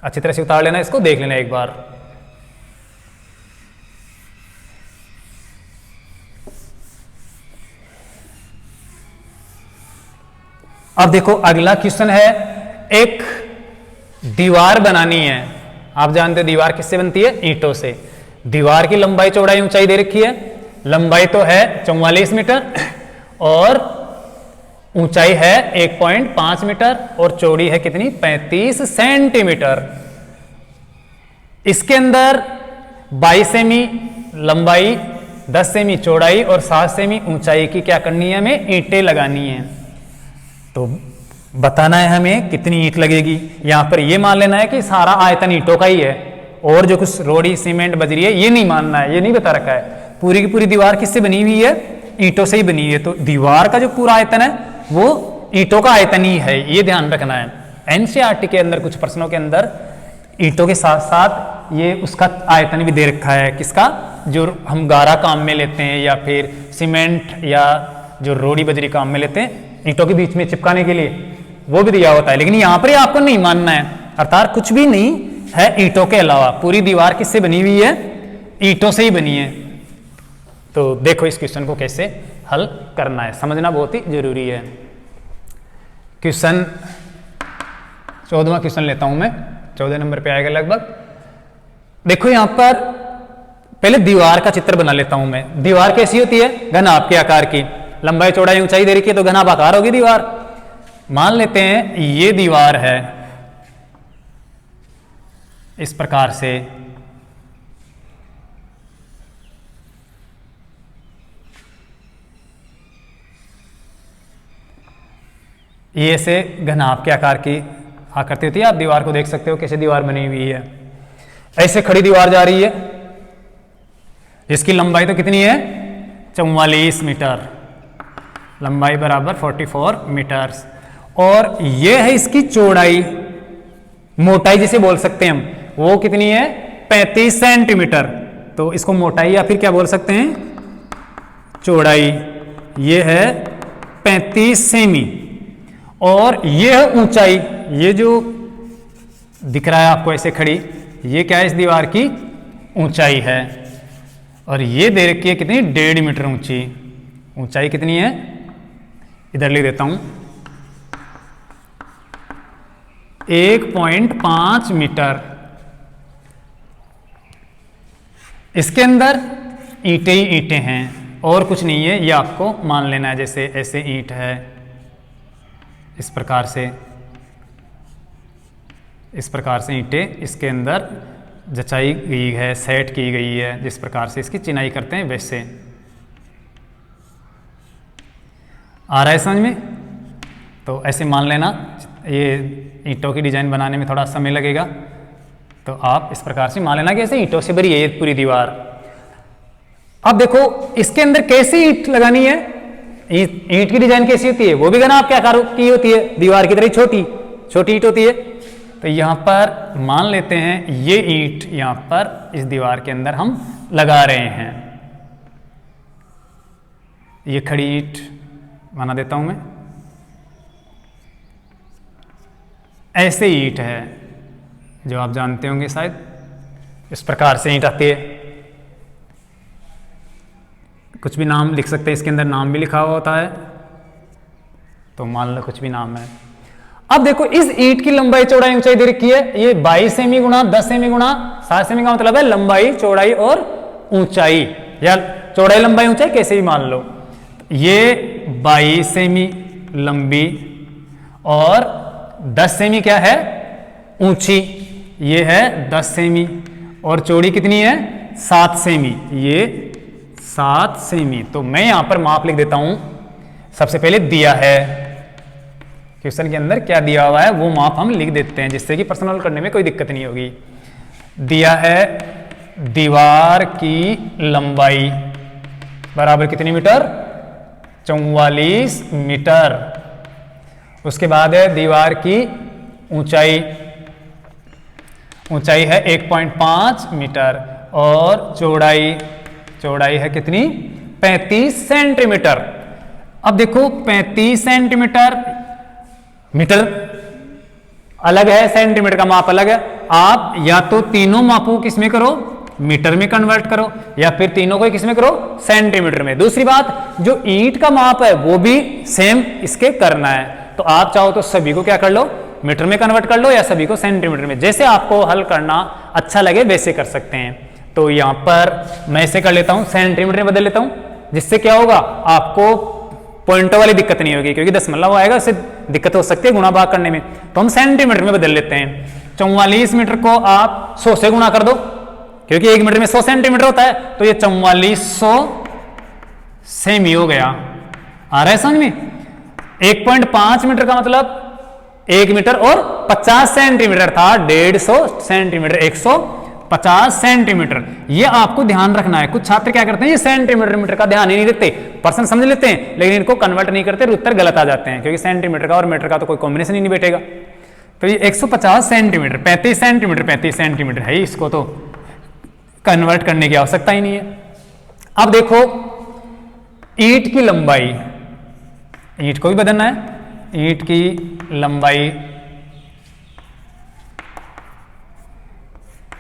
अच्छी तरह से उतार लेना, इसको देख लेना एक बार। अब देखो अगला क्वेश्चन है, एक दीवार बनानी है। आप जानते हो दीवार किससे बनती है, ईंटों से। दीवार की लंबाई चौड़ाई ऊंचाई दे रखी है, लंबाई तो है 44 मीटर और ऊंचाई है 1.5 मीटर और चौड़ी है कितनी 35 सेंटीमीटर। इसके अंदर 22 सेमी लंबाई, 10 सेमी चौड़ाई और 7 सेमी ऊंचाई की क्या करनी है, हमें ईंटें लगानी है। तो बताना है हमें कितनी ईंट लगेगी। यहां पर यह मान लेना है कि सारा आयतन ईंटों का ही है और जो कुछ रोड़ी सीमेंट बजरी है ये नहीं मानना है, ये नहीं बता रखा है। पूरी की पूरी दीवार किससे बनी हुई है, ईंटों से ही बनी हुई है। तो दीवार का जो पूरा आयतन है वो ईंटों का आयतन ही है, ये ध्यान रखना है। एनसीईआरटी के अंदर कुछ प्रश्नों के अंदर ईंटों के साथ साथ ये उसका आयतन भी दे रखा है, किसका, जो हम गारा काम में लेते हैं या फिर सीमेंट या जो रोड़ी बजरी काम में लेते हैं ईंटों के बीच में चिपकाने के लिए, वो भी दिया होता है। लेकिन यहां पर आपको नहीं मानना है, अर्थात कुछ भी नहीं है ईंटों के अलावा। पूरी दीवार किससे बनी हुई है, ईंटों से ही बनी है। तो देखो इस क्वेश्चन को कैसे हल करना है, समझना बहुत ही जरूरी है। क्वेश्चन 14वां क्वेश्चन लेता हूं मैं, 14 नंबर पे आएगा लगभग। देखो यहां पर पहले दीवार का चित्र बना लेता हूं मैं। दीवार कैसी होती है, घनाभ के आकार की, लंबाई चौड़ाई ऊंचाई दे रखी है तो घनाभ आकार होगी दीवार। मान लेते हैं ये दीवार है इस प्रकार से, ये ऐसे घनाभ के आकार की आकृति होती है। आप दीवार को देख सकते हो कैसे दीवार बनी हुई है। ऐसे खड़ी दीवार जा रही है, इसकी लंबाई तो कितनी है 44 मीटर, लंबाई बराबर 44 मीटर्स, और ये है इसकी चौड़ाई, मोटाई जिसे बोल सकते हैं हम, वो कितनी है 35 सेंटीमीटर। तो इसको मोटाई या फिर क्या बोल सकते हैं चौड़ाई, ये है 35 सेमी, और ये है ऊंचाई, ये जो दिख रहा है आपको ऐसे खड़ी, ये क्या है इस दीवार की ऊंचाई है, और ये दे रखी है कितनी 1.5 मीटर ऊंची। ऊंचाई कितनी है इधर लिख देता हूं 1.5 मीटर। इसके अंदर ईंटें ही ईंटें हैं और कुछ नहीं है, ये आपको मान लेना है। जैसे ऐसे ईंट है, इस प्रकार से ईंटें इसके अंदर जचाई गई है, सेट की गई है, जिस प्रकार से इसकी चिनाई करते हैं वैसे। आ रहा है समझ में? तो ऐसे मान लेना। ये ईंटों की डिजाइन बनाने में थोड़ा समय लगेगा, तो आप इस प्रकार से मान लेना कि ऐसे ईंटों से भरी है ये पूरी दीवार। अब देखो इसके अंदर कैसी ईंट लगानी है, ईंट की डिजाइन कैसी होती है, वो भी घनाभ के आकार की होती है, दीवार की तरह छोटी छोटी ईंट होती है। तो यहां पर मान लेते हैं ये ईंट यहां पर इस दीवार के अंदर हम लगा रहे हैं। ये खड़ी ईंट बना देता हूं मैं, ऐसे ईंट है जो आप जानते होंगे शायद, इस प्रकार से ईंट आती है। कुछ भी नाम लिख सकते हैं, इसके अंदर नाम भी लिखा हुआ होता है, तो मान लो कुछ भी नाम है। अब देखो इस ईंट की लंबाई चौड़ाई ऊंचाई दे रखी है, ये 22 सेमी गुणा 10 सेमी गुणा 7 सेमी का मतलब है लंबाई चौड़ाई और ऊंचाई, या चौड़ाई लंबाई ऊंचाई कैसे भी मान लो। ये 22 सेमी लंबी और 10 सेमी क्या है ऊंची, ये है 10 सेमी, और चौड़ी कितनी है 7 सेमी, ये 7 सेमी। तो मैं यहां पर माप लिख देता हूं। सबसे पहले दिया है, क्वेश्चन के अंदर क्या दिया हुआ है वो माप हम लिख देते हैं, जिससे कि पर्सनल करने में कोई दिक्कत नहीं होगी। दिया है दीवार की लंबाई बराबर कितनी मीटर 44 मीटर। उसके बाद है दीवार की ऊंचाई, ऊंचाई है 1.5 मीटर, और चौड़ाई है कितनी 35 सेंटीमीटर। अब देखो 35 सेंटीमीटर, मीटर अलग है, सेंटीमीटर का माप अलग है। आप या तो तीनों मापों किसमें करो मीटर में कन्वर्ट करो, या फिर तीनों को किसमें करो सेंटीमीटर में। दूसरी बात जो ईंट का माप है वो भी सेम इसके करना है, तो आप चाहो तो सभी को क्या कर लो मीटर में कन्वर्ट कर लो, या सभी को सेंटीमीटर में, जैसे आपको हल करना अच्छा लगे वैसे कर सकते हैं। तो यहां पर मैं इसे कर लेता हूं सेंटीमीटर में बदल लेता हूं, जिससे क्या होगा आपको पॉइंटों वाली दिक्कत नहीं होगी, क्योंकि दशमलव आएगा उससे दिक्कत हो सकती है गुणा भाग करने में। तो हम सेंटीमीटर में बदल लेते हैं। 44 मीटर को आप 100 से गुणा कर दो, क्योंकि 1 मीटर में 100 सेंटीमीटर होता है, तो ये 4400 सेमी हो गया। आ रहा है समझ में? 1.5 मीटर का मतलब 1 मीटर और 50 सेंटीमीटर था, 150 सेंटीमीटर 150 सेंटीमीटर। ये आपको ध्यान रखना है। कुछ छात्र क्या करते हैं ये सेंटीमीटर मीटर का ध्यान ही नहीं रखते, पर्सन समझ लेते हैं लेकिन इनको कन्वर्ट नहीं करते, उत्तर गलत आ जाते हैं, क्योंकि सेंटीमीटर का और मीटर का तो कोई कॉम्बिनेशन ही नहीं बैठेगा। तो ये 150 सेंटीमीटर 35 सेंटीमीटर 35 सेंटीमीटर है, इसको तो कन्वर्ट करने की आवश्यकता ही नहीं है। अब देखो ईंट की लंबाई, ईंट को भी बदलना है। ईंट की लंबाई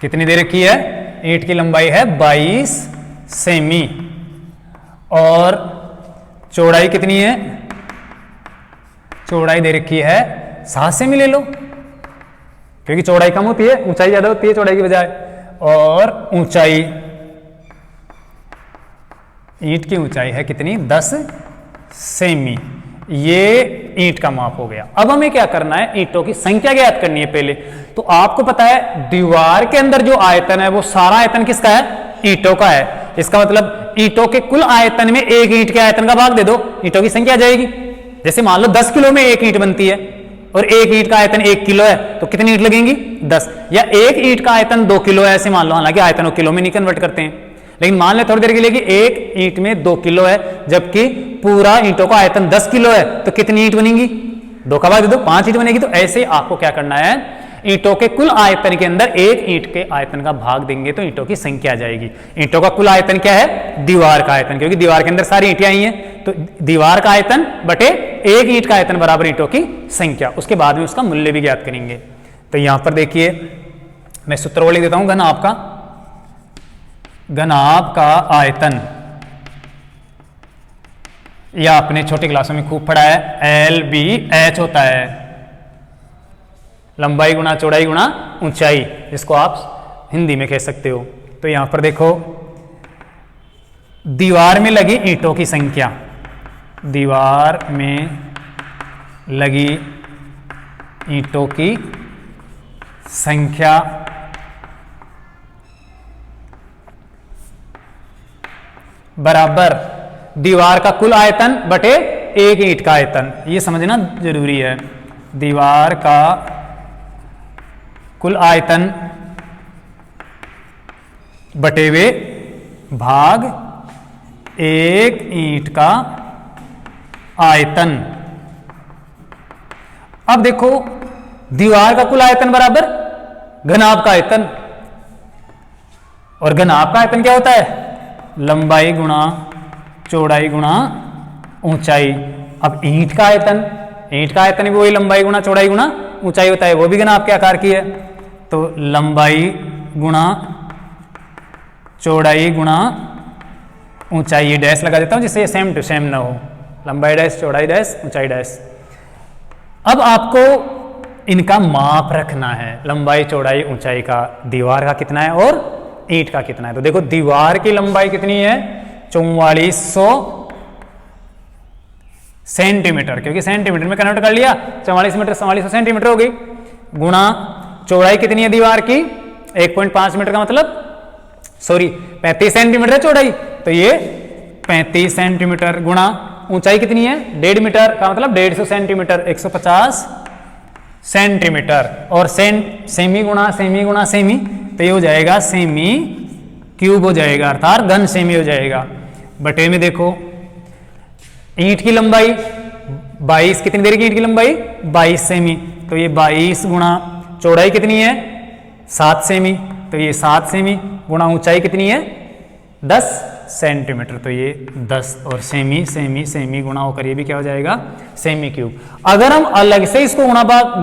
कितनी दे रखी है, ईंट की लंबाई है 22 सेमी, और चौड़ाई कितनी है, चौड़ाई दे रखी है 7 सेमी ले लो, क्योंकि चौड़ाई कम होती है ऊंचाई ज्यादा होती है चौड़ाई की बजाय। और ऊंचाई, ईंट की ऊंचाई है कितनी 10 सेमी। ये ईंट का माप हो गया। अब हमें क्या करना है, ईंटों की संख्या ज्ञात करनी है पहले। तो आपको पता है दीवार के अंदर जो आयतन है वो सारा आयतन किसका है, ईंटों का है। इसका मतलब ईंटों के कुल आयतन में एक ईंट के आयतन का भाग दे दो, ईंटों की संख्या आ जाएगी। जैसे मान लो 10 किलो में एक ईंट बनती है और एक ईंट का आयतन 1 किलो है, तो कितनी ईंट लगेंगी? 10। या एक ईंट का आयतन 2 किलो है, ऐसे मान लो, हालांकि आयतन को किलो में नहीं कन्वर्ट करते हैं, लेकिन मान ले थोड़ी देर के लिए कि एक ईंट में 2 किलो है, जबकि पूरा ईंटों का आयतन 10 किलो है, तो कितनी ईंट बनेगी? 2 का भाग दे दो, 5 ईंट बनेगी। तो ऐसे आपको क्या करना है, ईंटों के कुल आयतन के अंदर एक ईंट के आयतन का भाग देंगे तो ईंटों की संख्या आ जाएगी। ईंटों का कुल आयतन क्या है? दीवार का आयतन, क्योंकि दीवार के अंदर सारी ईंटें आई हैं, तो दीवार का आयतन बटे एक ईंट का आयतन बराबर ईंटों की संख्या। उसके बाद में उसका मूल्य भी ज्ञात करेंगे। तो यहां पर देखिए मैं सूत्र लिख देता हूं, घनाभ का आयतन, यह आपने छोटी क्लासों में खूब पढ़ा है, LBH होता है, लंबाई गुणा चौड़ाई गुणा ऊंचाई, जिसको आप हिंदी में कह सकते हो। तो यहां पर देखो, दीवार में लगी ईंटों की संख्या, दीवार में लगी ईंटों की संख्या बराबर दीवार का कुल आयतन बटे एक ईंट का आयतन। ये समझना जरूरी है, दीवार का कुल आयतन बटे हुए भाग एक ईंट का आयतन। अब देखो, दीवार का कुल आयतन बराबर घनाभ का आयतन, और घनाभ का आयतन क्या होता है? लंबाई गुणा चौड़ाई गुणा ऊंचाई। अब ईंट का आयतन भी वही लंबाई गुणा चौड़ाई गुणा ऊंचाई होता है, वो भी घनाभ के आकार की है। तो लंबाई गुणा चौड़ाई गुणा ऊंचाई, ये डैश लगा देता हूं जिससे ये सेम टू सेम ना हो, लंबाई डैश चौड़ाई डैश ऊंचाई डैश। अब आपको इनका माप रखना है, लंबाई चौड़ाई ऊंचाई का, दीवार का कितना है और ईंट का कितना है। तो देखो, दीवार की लंबाई कितनी है? 4400 सेंटीमीटर, क्योंकि सेंटीमीटर में कन्वर्ट कर लिया, 44 मीटर 4400 सेंटीमीटर हो गई, गुणा चौड़ाई कितनी है दीवार की? 1.5 मीटर का मतलब 35 सेंटीमीटर है चौड़ाई, तो ये 35 सेंटीमीटर, गुणा ऊंचाई कितनी है? 1.5 मीटर का मतलब 150 सेंटीमीटर, 150 सेंटीमीटर, और सेमी गुणा सेमी, तो ये हो जाएगा सेमी क्यूब हो जाएगा, अर्थात घन सेमी हो जाएगा। बटे में देखो, ईंट की लंबाई 22, कितनी देर की ईंट की लंबाई? 22 सेमी, तो ये 22 गुणा चौड़ाई कितनी है? 7 सेमी, तो ये 7 सेमी, गुणा ऊंचाई कितनी है? 10 सेंटीमीटर, तो ये 10, और सेमी गुणा होकर ये भी क्या हो जाएगा? Semi cube. अगर हम अलग से इसको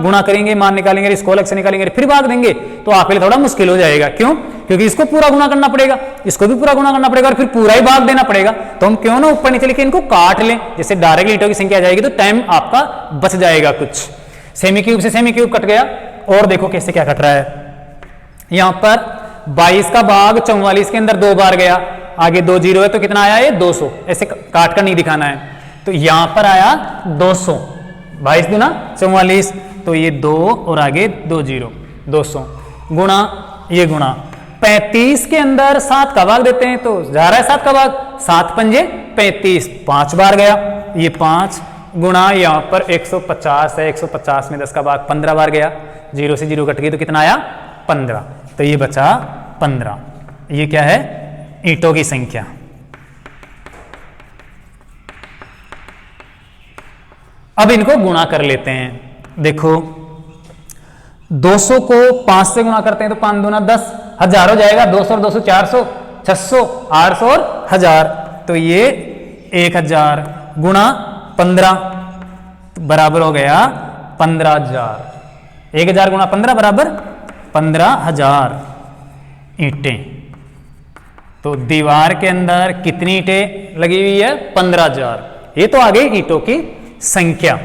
गुणा करेंगे, मान निकालेंगे, इसको अलग से निकालेंगे, फिर भाग देंगे, तो आपके लिए थोड़ा मुश्किल हो जाएगा। क्यों? क्योंकि इसको पूरा गुणा करना पड़ेगा, इसको भी पूरा गुणा करना पड़ेगा, और फिर पूरा ही भाग देना पड़ेगा। तो हम क्यों ना ऊपर नीचे लिखे इनको काट लें, जैसे डायरेक्ट ईंटों की संख्या आ जाएगी, तो टाइम आपका बच जाएगा कुछ। सेमी क्यूब से सेमी क्यूब कट गया, और देखो कैसे क्या कट रहा है। यहां पर 22 का भाग 44 के अंदर 2 बार गया, आगे 2 जीरो है, तो कितना आया? ये 200, ऐसे काट कर नहीं दिखाना है। तो यहां पर आया 200, 22 गुना 44, तो ये 2 और आगे 2 जीरो, 200, गुणा ये गुणा 35 के अंदर 7 का भाग देते हैं, तो जा रहा है 7 का भाग, 7 पंजे 35, 5 बार गया, ये 5, गुणा यहां पर 150 है, 150 में 10 का भाग 15 बार गया, 0 से 0 कट गई, तो कितना आया? 15, तो ये बचा 15। ये क्या है? ईंटों की संख्या। अब इनको गुणा कर लेते हैं। देखो, 200 को 5 से गुणा करते हैं तो 5 दूना 10, 1000 हो जाएगा, 200 और 200 400, 600, 800 और 1000, तो ये 1000 गुणा 15 बराबर हो गया 15,000। 1000 गुणा 15 बराबर 15,000 ईंटें। तो दीवार के अंदर कितनी ईंटें लगी हुई है? 15,000। ये तो आ गई ईंटों की संख्या।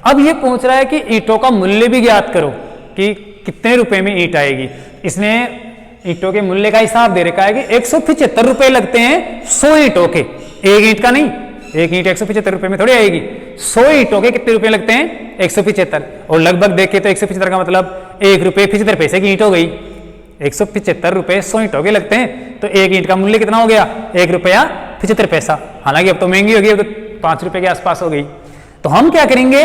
अब ये पूछ रहा है कि ईंटों का मूल्य भी ज्ञात करो कि कितने रुपए में ईंट आएगी। इसने ईंटों के मूल्य का हिसाब दे रखा है कि 175 रुपए लगते हैं 100 ईंटों के, एक ईंट का नहीं, एक ईंट 175 रुपए में थोड़ी आएगी, 100 ईंटों के कितने रुपए लगते हैं? 175, और लगभग देखे तो 175 का मतलब 1 रुपये 75 पैसे की ईंट हो गई। 175 रुपए 100 ईंटों के लगते हैं, तो एक ईंट का मूल्य कितना हो गया? 1 रुपया 75 पैसा। हालांकि अब तो महंगी होगी, अब तो 5 रुपए के आसपास हो गई। तो हम क्या करेंगे,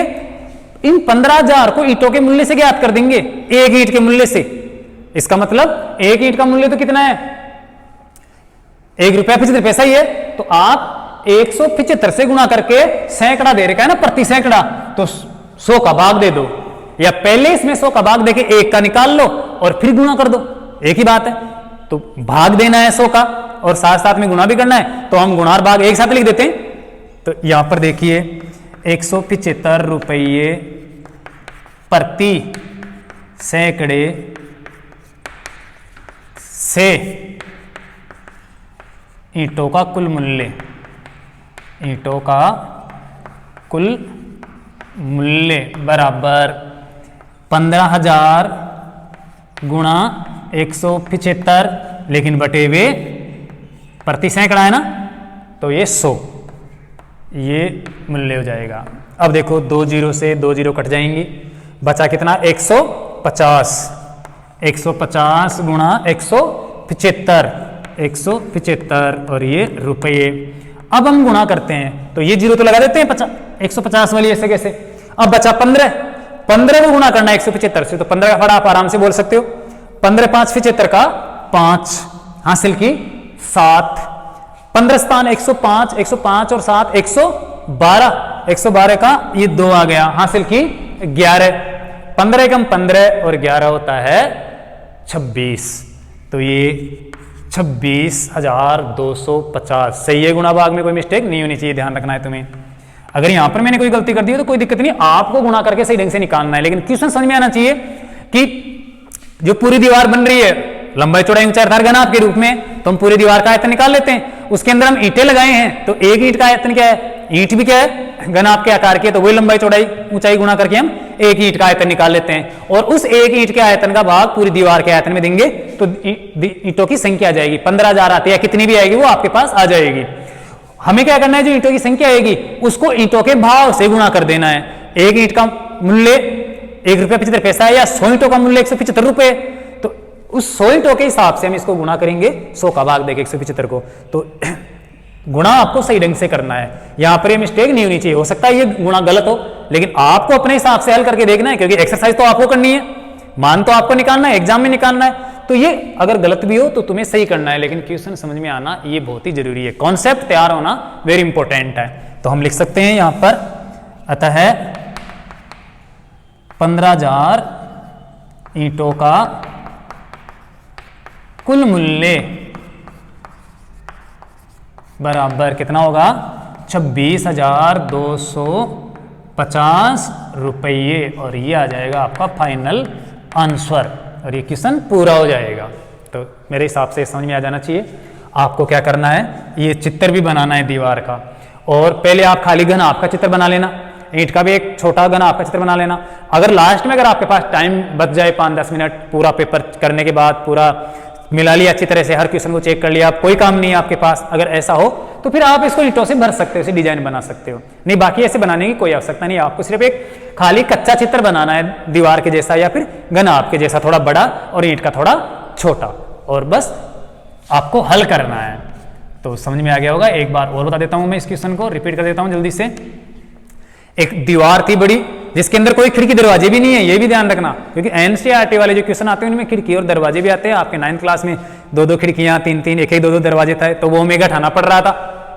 इन 15,000 को ईंटों के मूल्य से ज्ञात कर देंगे, एक ईंट के मूल्य से। इसका मतलब एक ईंट का मूल्य तो कितना है, 1 रुपया 75 पैसा ही है। तो आप 175 से गुणा करके सैकड़ा दे रखा है ना, प्रति सैकड़ा, तो 100 का भाग दे दो, या पहले इसमें 100 का भाग देके 1 का निकाल लो और फिर गुणा कर दो, एक ही बात है। तो भाग देना है 100 का और साथ साथ में गुणा भी करना है, तो हम गुणा और भाग एक साथ लिख देते हैं। तो यहां पर देखिए 175 रुपये प्रति सैकड़े से ईंटों का कुल मूल्य, ईंटों का कुल मूल्य बराबर 15,000 गुणा 175, लेकिन बटे हुए प्रति सैकड़ा है ना, तो ये 100, ये मूल्य हो जाएगा। अब देखो 2 जीरो से 2 जीरो कट जाएंगी, बचा कितना 150, 150 गुणा 175, 175 और ये रुपये। अब हम गुणा करते हैं, तो ये जीरो तो लगा देते हैं 150 वाली, ऐसे कैसे। अब बचा 15 को गुणा करना है 175 से, तो 15 का फड़ा आप आराम से बोल सकते हो, 15 5 75 का 5 हासिल की 7, 15 स्थान 105, 105 और 7 112, 112 का ये 2 आ गया, हासिल की 11, 15 कम 15 और 11 होता है 26, तो ये 26,250 सही है। गुणा भाग में कोई मिस्टेक नहीं होनी चाहिए, ध्यान रखना है तुम्हें। अगर यहां पर मैंने कोई गलती कर दी है तो कोई दिक्कत नहीं, आपको गुणा करके सही ढंग से निकालना है, लेकिन क्वेश्चन समझ में आना चाहिए कि जो पूरी दीवार बन रही है लंबाई चौड़ाई ऊंचाई अर्थात घनाभ के रूप में, तो हम पूरी दीवार का आयतन निकाल लेते हैं। उसके अंदर हम ईंटें लगाए हैं, तो एक ईंट का आयतन क्या है, ईंट भी क्या है, घनाभ के आकार की, तो वही लंबाई चौड़ाई ऊंचाई गुणा करके हम एक ईंट का आयतन निकाल लेते हैं, और उस एक ईंट के आयतन का भाग पूरी दीवार के आयतन में देंगे, तो ईंटों की संख्या आ जाएगी। 15,000 आती है, कितनी भी आएगी वो आपके पास आ जाएगी। हमें क्या करना है, जो ईंटों की संख्या आएगी उसको ईंटों के भाव से गुणा कर देना है। एक ईंट का मूल्य 1 रुपया 75 पैसा है, या 100 ईंटों का मूल्य 175 रुपये, तो उस 100 ईंटों के हिसाब से हम इसको गुणा करेंगे, 100 का भाग देके 175 को। तो गुणा आपको सही ढंग से करना है, यहां पर ये मिस्टेक नहीं होनी चाहिए। हो सकता है ये गुणा गलत हो, लेकिन आपको अपने हिसाब से हल करके देखना है, क्योंकि एक्सरसाइज तो आपको करनी है, मान तो आपको निकालना है, एग्जाम में निकालना है। तो ये अगर गलत भी हो तो तुम्हें सही करना है, लेकिन क्वेश्चन समझ में आना ये बहुत ही जरूरी है, कॉन्सेप्ट तैयार होना वेरी इंपॉर्टेंट है। तो हम लिख सकते हैं यहां पर, अतः 15,000 ईंटों का कुल मूल्य बराबर कितना होगा, 26,250 रुपये, और ये आ जाएगा आपका फाइनल आंसर, और ये क्वेश्चन पूरा हो जाएगा। तो मेरे हिसाब से समझ में आ जाना चाहिए। आपको क्या करना है, ये चित्र भी बनाना है दीवार का, और पहले आप खाली घनाभ का चित्र बना लेना, ईंट का भी एक छोटा घनाभ का चित्र बना लेना। अगर लास्ट में अगर आपके पास टाइम बच जाए 5-10 मिनट, पूरा पेपर करने के बाद पूरा मिला लिया अच्छी तरह से, हर क्वेश्चन को चेक कर लिया, आप कोई काम नहीं है आपके पास, अगर ऐसा हो तो फिर आप इसको ईंटों से भर सकते हो, इसे डिजाइन बना सकते हो। नहीं, बाकी ऐसे बनाने की कोई आवश्यकता नहीं है, आपको सिर्फ एक खाली कच्चा चित्र बनाना है दीवार के जैसा, या फिर घनाभ के जैसा, थोड़ा बड़ा और ईंट का थोड़ा छोटा, और बस आपको हल करना है। तो समझ में आ गया होगा। एक बार और बता देता हूं मैं, इस क्वेश्चन को रिपीट कर देता हूं जल्दी से। एक दीवार थी बड़ी, जिसके अंदर कोई खिड़की दरवाजे भी नहीं है, ये भी ध्यान रखना, क्योंकि एनसीईआरटी वाले जो क्वेश्चन आते हैं उनमें खिड़की और दरवाजे भी आते हैं। आपके 9th क्लास में 2-2 खिड़कियां, 3-3, 1-1, 2-2 दरवाजे थे, तो वो हमें घटाना पड़ रहा था,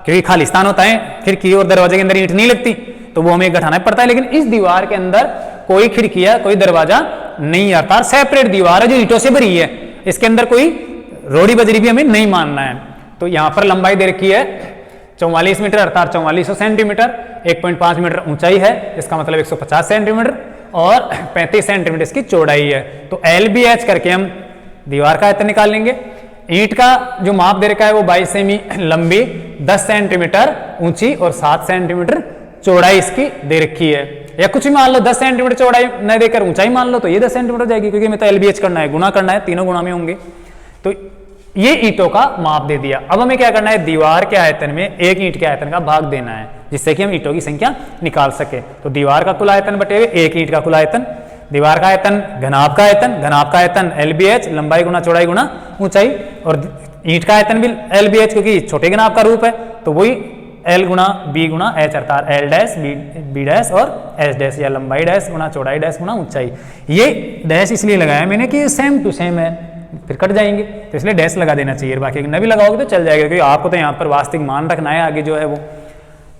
क्योंकि खालिस्तान होता है, खिड़की और दरवाजे के अंदर ईंट नहीं लगती, तो वो हमें घटाना पड़ता है। लेकिन इस दीवार के अंदर कोई खिड़की है, कोई दरवाजा नहीं आता, सेपरेट दीवार है जो ईंटों से भरी है, इसके अंदर कोई रोड़ी बजरी भी हमें नहीं मानना है। तो यहाँ पर लंबाई दे रखी है 44 मीटर अर्थात 4400 सेंटीमीटर, 1.5 मीटर ऊंचाई है, इसका मतलब 150 सेंटीमीटर, और 35 सेंटीमीटर इसकी चौड़ाई है। तो LBH करके हम दीवार का आयतन निकाल लेंगे। ईंट का जो माप दे रखा है वो 22 सेमी लंबी, 10 सेंटीमीटर ऊंची और 7 सेंटीमीटर चौड़ाई इसकी दे रखी है, या कुछ भी मान लो, 10 सेंटीमीटर चौड़ाई न देकर ऊंचाई मान लो, तो ये 10 सेंटीमीटर जाएगी, क्योंकि हमें तो LBH करना है, गुणा करना है, तीनों गुणा में होंगे। तो ये ईंटों का माप दे दिया। अब हमें क्या करना है, दीवार के आयतन में एक ईंट के आयतन का भाग देना है, जिससे कि हम ईंटों की संख्या निकाल सके। तो दीवार का कुल आयतन बटे हुए एक ईंट का कुल आयतन, दीवार का आयतन घनाभ का आयतन, घनाभ का आयतन LBH, लंबाई गुना चौड़ाई गुना ऊंचाई, और ईंट का आयतन भी LBH, क्योंकि छोटे घनाभ का रूप है, तो वही एल गुणा बी गुणा एच, अर्थात एल डैश बी डैश और एच डैश, या लंबाई डैश गुणा चौड़ाई डैश गुणा ऊंचाई। ये डैश इसलिए लगाया मैंने कि सेम टू सेम है, फिर कट जाएंगे, तो इसलिए डैश लगा देना चाहिए। बाकी न भी लगाओगे तो चल जाएगा, क्योंकि आपको तो यहाँ पर वास्तविक मान रखना है आगे जो है वो।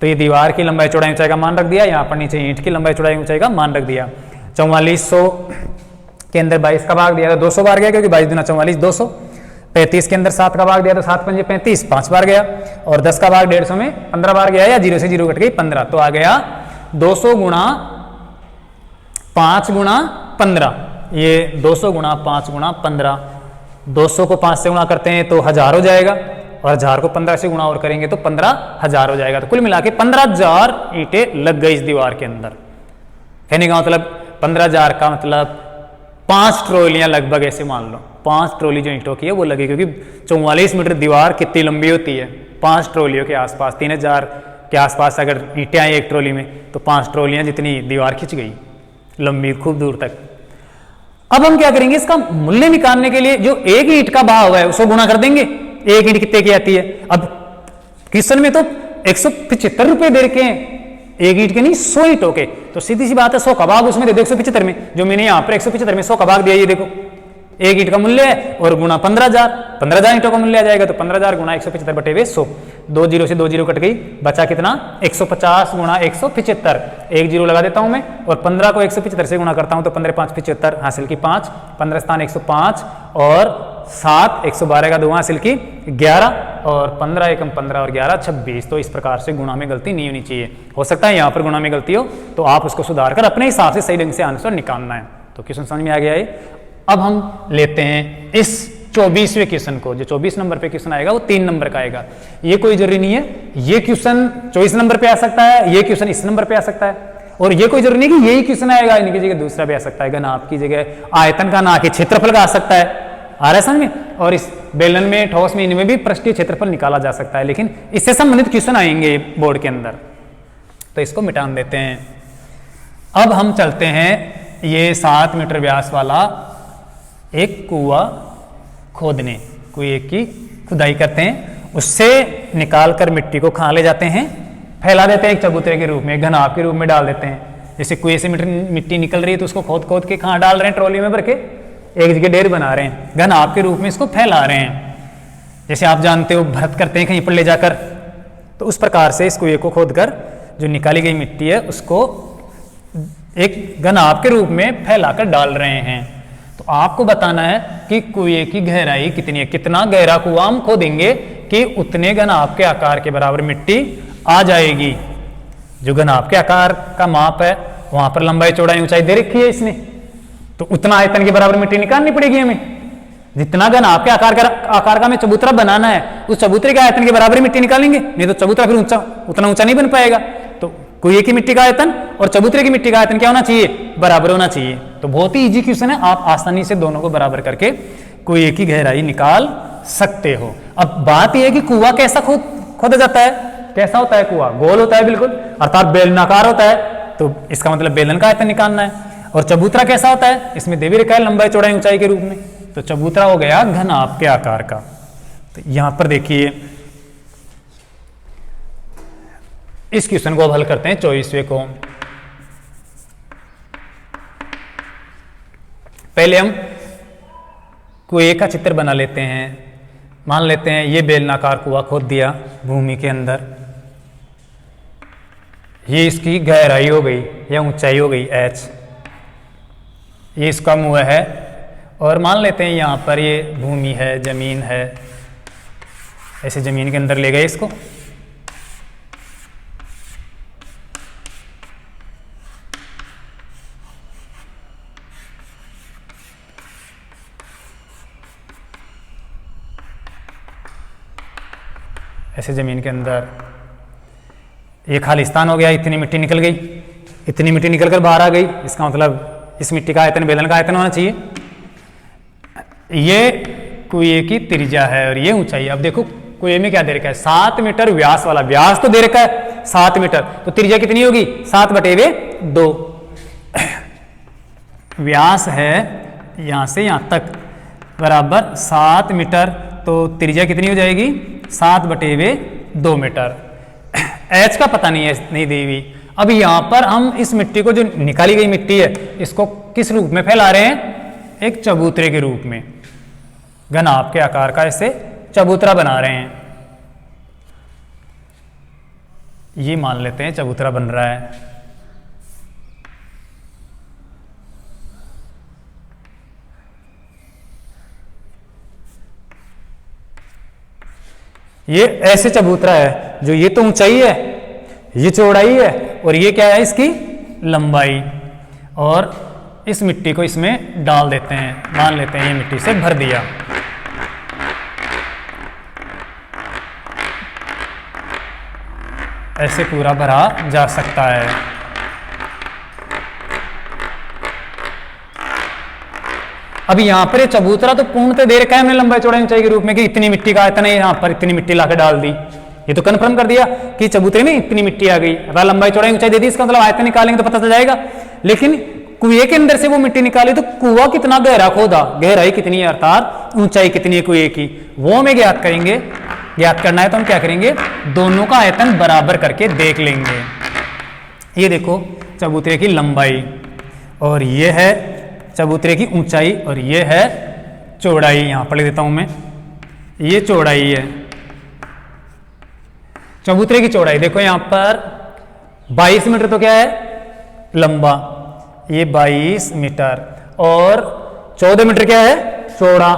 तो ये दीवार की लंबाई चौड़ाई ऊंचाई का मान रख दिया, यहाँ पर नीचे ईंट की लंबाई चौड़ाई ऊंचाई का मान रख दिया। 4400 के अंदर 22 का भाग दिया तो 200 बार गया, क्योंकि 22 दूना 44 200। 35 के अंदर 7 का भाग दिया तो 7 पंजे 35 5 बार गया, और 10 का भाग 150 में 15 बार गया, या 0 से 0 कट गई 15, तो आ गया 200 गुणा 5 गुणा 15। ये 200 गुणा 5 गुणा 15, 200 को 5 से गुणा करते हैं तो 1000 हो जाएगा, और 1000 को 15 से गुणा और करेंगे तो 15,000 हो जाएगा। तो कुल मिला के 15,000 ईंटें लग गई इस दीवार के अंदर। कहने का मतलब 15,000 का मतलब 5 ट्रॉलियां लगभग, ऐसे मान लो 5 ट्रॉली जो ईंटों की है वो लगी, क्योंकि 44 मीटर दीवार कितनी लंबी होती है, 5 ट्रॉलियों के आसपास, 3000 के आसपास अगर ईंटें आई एक ट्रॉली में तो 5 ट्रॉलियां जितनी दीवार खिंच गई लंबी खूब दूर तक। अब हम क्या करेंगे, इसका मूल्य निकालने के लिए जो एक ईंट का भाव है उसको गुणा कर देंगे। एक ईंट कितने की आती है, अब क्वेश्चन में तो 175 रुपए दे रखे हैं, एक ईंट के नहीं 100 ईंटों के, तो सीधी सी बात है 100 का भाग उसमें दे दो 175 में, जो मैंने यहाँ पर 175 में 100 का भाग दिया, ये देखो एक ईंट का मूल्य है, और गुणा 15,000 ईंटों का मूल्य आ जाएगा, तो 15,000 गुणा 175 बटे 100, 2 जीरो से 2 जीरो कट गई, बचा कितना 150 गुणा 175, एक जीरो लगा देता हूं मैं, और 15 को 175 से गुणा करता हूं तो 15 5 75 हासिल की 5, 15 स्थान 105, और 7 112 का 2 हासिल की 11, और 15 एकम 15 और 11 26। तो इस प्रकार से गुणा में गलती नहीं होनी चाहिए। हो सकता है यहाँ पर गुणा में गलती हो, तो आप उसको सुधार कर अपने हिसाब से सही ढंग से आंसर निकालना है। तो क्वेश्चन समझ में आ गया है। अब हम लेते हैं इस 24वें क्वेश्चन को, जो 24 नंबर पे क्वेश्चन आएगा वो 3 नंबर का आएगा। ये कोई जरूरी नहीं है, ये क्वेश्चन 24 नंबर पे आ सकता है, ये क्वेश्चन इस नंबर पे आ सकता है, और ये कोई जरूरी नहीं कि यही क्वेश्चन आएगा, इनकी जगह दूसरा भी आ सकता है। घनाभ की जगह आयतन का ना कि क्षेत्रफल का आ सकता है, आ रहा है समझ में। और इस बेलन में, ठोस में, इनमें भी पृष्ठीय क्षेत्रफल निकाला जा सकता है, लेकिन इससे संबंधित क्वेश्चन आएंगे बोर्ड के अंदर, तो इसको मिटा देते हैं। अब हम चलते हैं, ये 7 मीटर व्यास वाला एक कुआं खोदने, कुएं की खुदाई करते हैं, उससे निकाल कर मिट्टी को कहाँ ले जाते हैं, फैला देते हैं एक चबूतरे के रूप में, घनाभ के रूप में डाल देते हैं। जैसे कुएं से मिट्टी निकल रही है तो उसको खोद खोद के कहाँ डाल रहे हैं, ट्रॉली में भर के एक जगह ढेर बना रहे हैं, घनाभ के रूप में इसको फैला रहे हैं। जैसे आप जानते हो भरत करते हैं कहीं पर ले जाकर, तो उस प्रकार से इस कुएं को खोद कर जो निकाली गई मिट्टी है उसको एक घनाभ के रूप में फैलाकर डाल रहे हैं। तो आपको बताना है कि कुएं की गहराई कितनी है, कितना गहरा कुआं हम खोदेंगे कि उतने घनाभ के आकार के बराबर मिट्टी आ जाएगी। जो घनाभ के आकार का माप है वहां पर लंबाई चौड़ाई ऊंचाई दे रखी है इसने, तो उतना आयतन के बराबर मिट्टी निकालनी पड़ेगी हमें। जितना घनाभ के आकार का हमें चबूतरा बनाना है, उस चबूतरे के आयतन के बराबर मिट्टी निकालेंगे, नहीं तो चबूतरा फिर उतना ऊंचा नहीं बन पाएगा। तो कुएं की मिट्टी का आयतन और चबूतरे की मिट्टी का आयतन क्या होना चाहिए, बराबर होना चाहिए। तो बहुत ही इजी क्वेश्चन है, आप आसानी से दोनों को बराबर करके कुएं की गहराई निकाल सकते हो। अब बात यह है कि कुआं कैसा खोदा जाता है, कैसा होता है कुआं, गोल होता है बिल्कुल, अर्थात बेलनाकार होता है, तो इसका मतलब बेलन का आयतन निकालना है। और चबूतरा कैसा होता है, इसमें दे भी रखा है लंबाई चौड़ाई ऊंचाई के रूप में, तो चबूतरा हो गया घनाभ के आकार का। तो यहां पर देखिए इस क्वेश्चन को अब हल करते हैं 24वें को। पहले हम कुएं का चित्र बना लेते हैं। मान लेते हैं ये बेलनाकार कुआं खोद दिया भूमि के अंदर, ये इसकी गहराई हो गई या ऊंचाई हो गई h, ये इसका मुंह है, और मान लेते हैं यहाँ पर ये भूमि है, जमीन है, ऐसे जमीन के अंदर ले गए इसको। ऐसे जमीन के अंदर ये खालिस्तान हो गया, इतनी मिट्टी निकल गई, इतनी मिट्टी निकल कर बाहर आ गई, इसका मतलब इस मिट्टी का आयतन बेलन का आयतन होना चाहिए। ये कुएं की त्रिज्या है और ये ऊंचाई। अब देखो कुएं में क्या दे रखा है, 7 मीटर व्यास वाला, व्यास तो दे रखा है 7 मीटर, तो त्रिज्या कितनी होगी 7/2। व्यास है यहां से यहां तक बराबर 7 मीटर, तो त्रिज्या कितनी हो जाएगी 7/2 मीटर। एच का पता नहीं दी हुई। अब यहाँ पर हम इस मिट्टी को, जो निकाली गई मिट्टी है, इसको किस रूप में फैला रहे हैं? एक चबूतरे के रूप में, घनाभ के आकार का ऐसे चबूतरा बना रहे हैं। ये मान लेते हैं चबूतरा बन रहा है। ये ऐसे चबूतरा है, जो ये तो ऊंचाई है, ये चौड़ाई है, और ये क्या है? इसकी लंबाई। और इस मिट्टी को इसमें डाल देते हैं, मान लेते हैं ये मिट्टी से भर दिया। ऐसे पूरा भरा जा सकता है। अब यहां पर ये चबूतरा तो पूर्णतः दे रखा है हमने लंबाई चौड़ाई ऊंचाई के रूप में, कि इतनी मिट्टी का आयतन है, यहां पर इतनी मिट्टी लाकर डाल दी। ये तो कंफर्म कर दिया कि चबूतरे में इतनी मिट्टी आ गई। अगर लंबाई चौड़ाई ऊंचाई दे दी, इसका मतलब आयतन निकालेंगे तो पता चल जाएगा। लेकिन कुएं के अंदर से वो मिट्टी निकाली तो कुआं कितना गहरा खोदा, गहराई कितनी है, अर्थात ऊंचाई कितनी है कुएं की, वो हमें ज्ञात करेंगे। ज्ञात करना है तो हम क्या करेंगे? दोनों का आयतन बराबर करके देख लेंगे। ये देखो चबूतरे की लंबाई, और ये है चबूतरे की ऊंचाई, और ये है चौड़ाई। यहां पर लिख देता हूं मैं, ये चौड़ाई है चबूतरे की चौड़ाई। देखो यहां पर 22 मीटर तो क्या है? लंबा, ये 22 मीटर, और 14 मीटर क्या है? चौड़ा,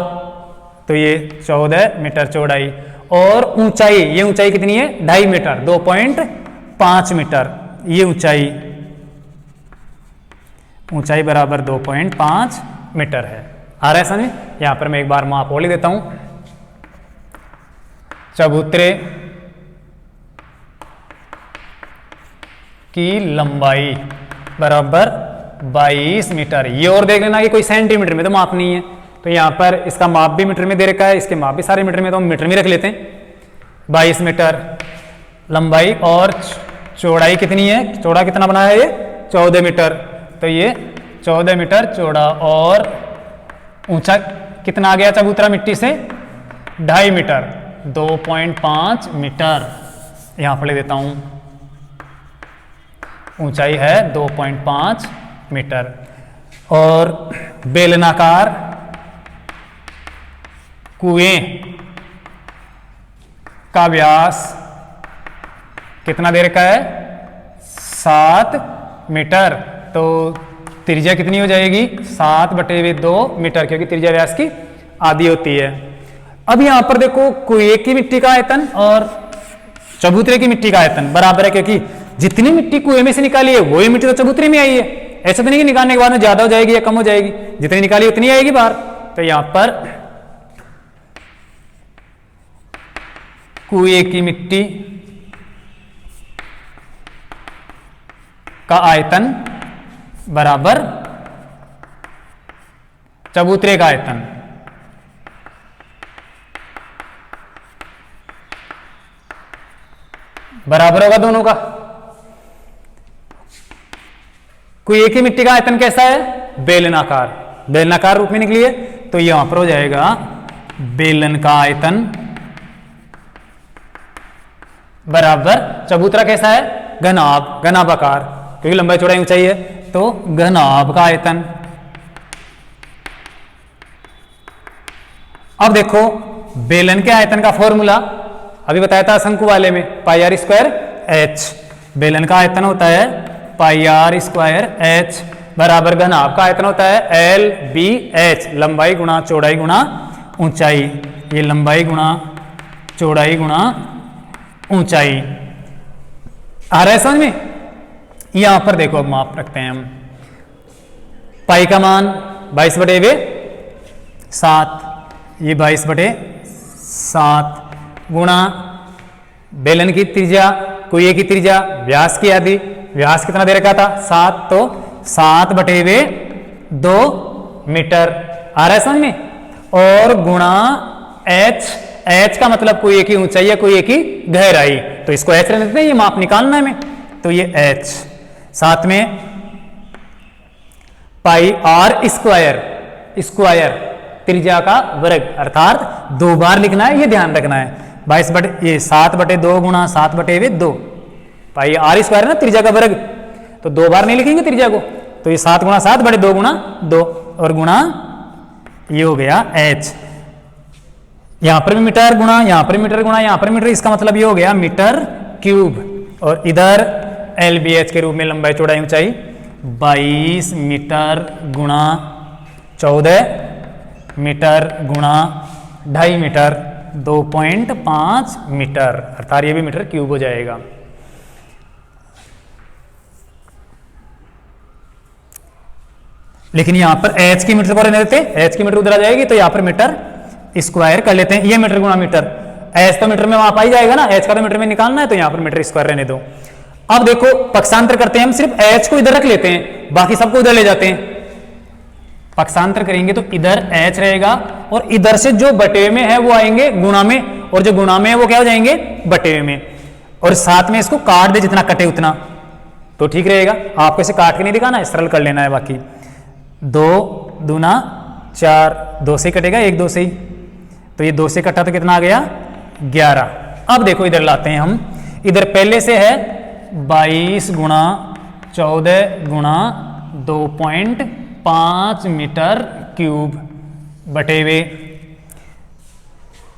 तो ये 14 मीटर चौड़ाई। और ऊंचाई, ये ऊंचाई कितनी है? 2.5 मीटर, 2.5 मीटर। ये ऊंचाई, ऊंचाई बराबर 2.5 मीटर है। आ रहा है समझ? यहां पर मैं एक बार माप और लिख देता हूं। चबूतरे की लंबाई बराबर 22 मीटर। ये और देख लेना कि कोई सेंटीमीटर में तो माप नहीं है, तो यहां पर इसका माप भी मीटर में दे रखा है, इसके माप भी सारे मीटर में, तो हम मीटर में रख लेते हैं। 22 मीटर लंबाई, और चौड़ाई कितनी है? चौड़ा कितना बनाया है? ये 14 मीटर, तो ये 14 मीटर चौड़ा। और ऊंचा कितना आ गया चबूतरा मिट्टी से? 2.5 मीटर, 2.5 मीटर। यहां पर ले देता हूं, ऊंचाई है 2.5 मीटर। और बेलनाकार कुएं का व्यास कितना दे रखा है? 7 मीटर, तो त्रिज्या कितनी हो जाएगी? 7/2 मीटर, क्योंकि त्रिज्या व्यास की आधी होती है। अब यहां पर देखो कुएं की मिट्टी का आयतन और चबूतरे की मिट्टी का आयतन बराबर है, क्योंकि जितनी मिट्टी कुएं में से निकाली है वही मिट्टी तो चबूतरे में आई है। ऐसा तो नहीं कि निकालने के बाद में ज्यादा हो जाएगी या कम हो जाएगी, जितनी निकाली उतनी आएगी बाहर। तो यहां पर कुएं की मिट्टी का आयतन बराबर चबूतरे का आयतन। बराबर होगा दोनों का। कुएं की मिट्टी का आयतन कैसा है? बेलनाकार, बेलनाकार रूप में निकली है, तो यहां पर हो जाएगा बेलन का आयतन बराबर चबूतरा कैसा है? घनाभ, घनाभाकार, क्योंकि लंबाई चौड़ाई ऊंचाई है, तो घनाभ का आयतन। अब देखो बेलन के आयतन का फॉर्मूला अभी बताया था शंकु वाले में, πr²h। बेलन का आयतन होता है πr²h बराबर घनाभ का आयतन होता है LBH, लंबाई गुणा चौड़ाई गुणा ऊंचाई। ये लंबाई गुणा चौड़ाई गुणा ऊंचाई। आ रहा है समझ में? यहां पर देखो अब माप रखते हैं हम। पाई का मान 22/7, ये 22/7 गुणा बेलन की त्रिज्या, कुएं की त्रिज्या, व्यास की आधी, व्यास कितना दे रखा था? 7, तो 7/2 मीटर। आ रहा है समझ में? और गुणा h, h का मतलब कुएं की ऊंचाई या कुएं की गहराई, तो इसको h रहने देते हैं, ये माप निकालना है हमें, तो ये h। साथ में πr², स्क्वायर त्रिज्या का वर्ग, अर्थात 2 बार लिखना है, ये ध्यान रखना है। 7/2 गुणा 7/2, पाई आर स्क्वायर है ना, त्रिज्या का वर्ग, तो 2 बार नहीं लिखेंगे त्रिज्या को, तो ये 7 गुणा 7 बड़े 2 गुणा 2 और गुणा ये हो गया h, यहां पर भी मीटर गुणा, यहां पर मीटर गुणा, यहां पर मीटर, इसका मतलब ये हो गया मीटर क्यूब, और इधर LBH के रूप में लंबाई चौड़ाई ऊंचाई 22 मीटर गुणा 14 मीटर गुणा 2.5 मीटर 2.5 मीटर, अर्थात ये भी मीटर क्यूब हो जाएगा। लेकिन यहां पर h की मीटर को रहने देते, h की मीटर उधर आ जाएगी, तो यहां पर मीटर स्क्वायर कर लेते हैं, ये मीटर गुणा मीटर, h तो मीटर में वहां पाई जाएगा ना, h का तो मीटर में निकालना है, तो यहां पर मीटर स्क्वायर रहने दो। अब देखो पक्षांतर करते हैं, हम सिर्फ h को इधर रख लेते हैं, बाकी सबको उधर ले जाते हैं। पक्षांतर करेंगे तो इधर h रहेगा और इधर से जो बटे में है वो आएंगे गुणा में, और जो गुणा में है वो क्या हो जाएंगे बटे में, और साथ में इसको काट दे जितना कटे उतना, तो ठीक रहेगा। आपको इसे काट के नहीं दिखाना है, सरल कर लेना है। बाकी 2 दूना 4, 2 से कटेगा 1 2 से ही, तो ये 2 से कटा तो कितना आ गया 11। अब देखो इधर लाते हैं हम, इधर पहले से है 22 गुणा 14 गुणा 2.5 मीटर क्यूब बटे हुए,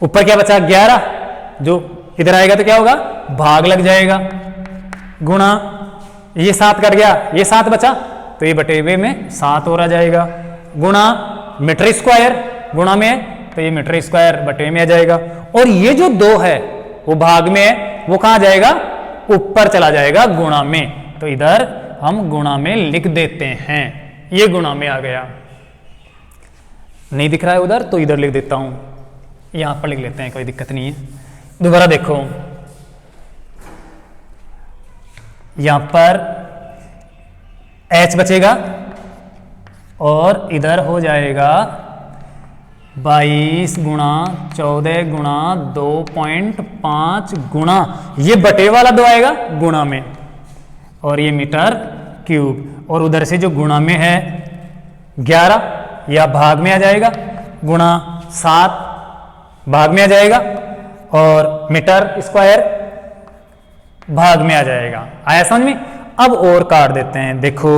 ऊपर क्या बचा 11, जो इधर आएगा तो क्या होगा भाग लग जाएगा, गुणा ये 7 कट गया, ये 7 बचा, तो ये बटे हुए में 7 और आ जाएगा, गुणा मीटर स्क्वायर, गुणा में तो ये मीटर स्क्वायर बटे में आ जाएगा, और ये जो 2 है वो भाग में है, वो कहां जाएगा ऊपर चला जाएगा गुणा में, तो इधर हम गुणा में लिख देते हैं, ये गुणा में आ गया। नहीं दिख रहा है उधर, तो इधर लिख देता हूं, यहां पर लिख लेते हैं, कोई दिक्कत नहीं है। दोबारा देखो, यहां पर h बचेगा और इधर हो जाएगा 22 गुणा 14 गुणा 2.5 गुणा ये बटे वाला 2 आएगा गुणा में, और ये मीटर क्यूब, और उधर से जो गुणा में है 11 या भाग में आ जाएगा, गुणा 7 भाग में आ जाएगा, और मीटर स्क्वायर भाग में आ जाएगा। आया समझ में? अब और काट देते हैं। देखो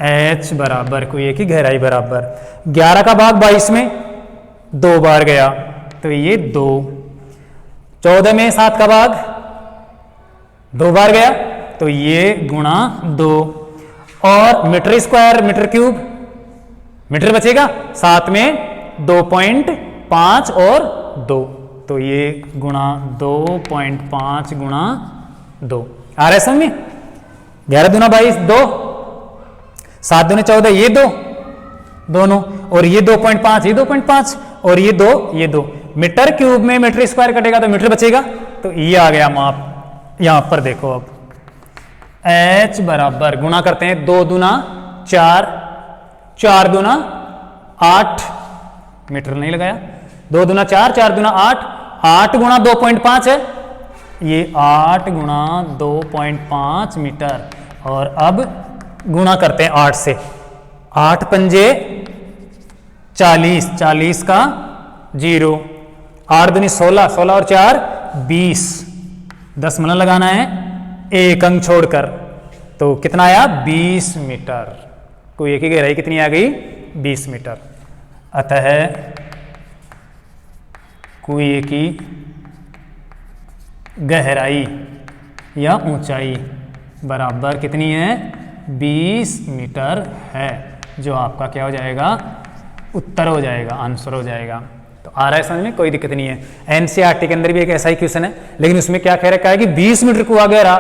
h बराबर कोई एक ही गहराई बराबर 11 का भाग 22 में 2 बार गया, तो ये 2, 14 में 7 का भाग 2 बार गया, तो ये गुणा 2, और metre square metre cube metre बचेगा, साथ में 2.5 और 2, तो ये गुणा 2.5 गुणा 2 आ रहा है समझ में? 11 दूना 22 2, 7 दूने 14 ये 2 दोनों, और ये 2.5 ये 2.5, और ये 2 ये 2, मीटर क्यूब में मीटर स्क्वायर कटेगा तो मीटर बचेगा, तो ये आ गया माप। यहां पर देखो अब h बराबर गुणा करते हैं, 2 दूना 4, 4 दूना 8, मीटर नहीं लगाया, 2 दूना 4, 4 दूना 8, 8 गुणा 2.5 है, ये 8 गुणा 2.5 मीटर, और अब गुणा करते हैं 8 से, 8 पंजे 40, 40 का 0, 8 दूनी 16, 16 और 4 20, 10 मिनट लगाना है एक अंक छोड़कर, तो कितना आया 20 मीटर। कोई एक ही गहराई कितनी आ गई 20 मीटर। अतः कुएं की गहराई या ऊंचाई बराबर कितनी है 20 मीटर है, जो आपका क्या हो जाएगा उत्तर हो जाएगा, आंसर हो जाएगा। तो आ रहा है समझ में? कोई दिक्कत नहीं है। एनसीईआरटी के अंदर भी एक ऐसा ही क्वेश्चन है, लेकिन उसमें क्या कह रखा है कि 20 मीटर कुआं गहरा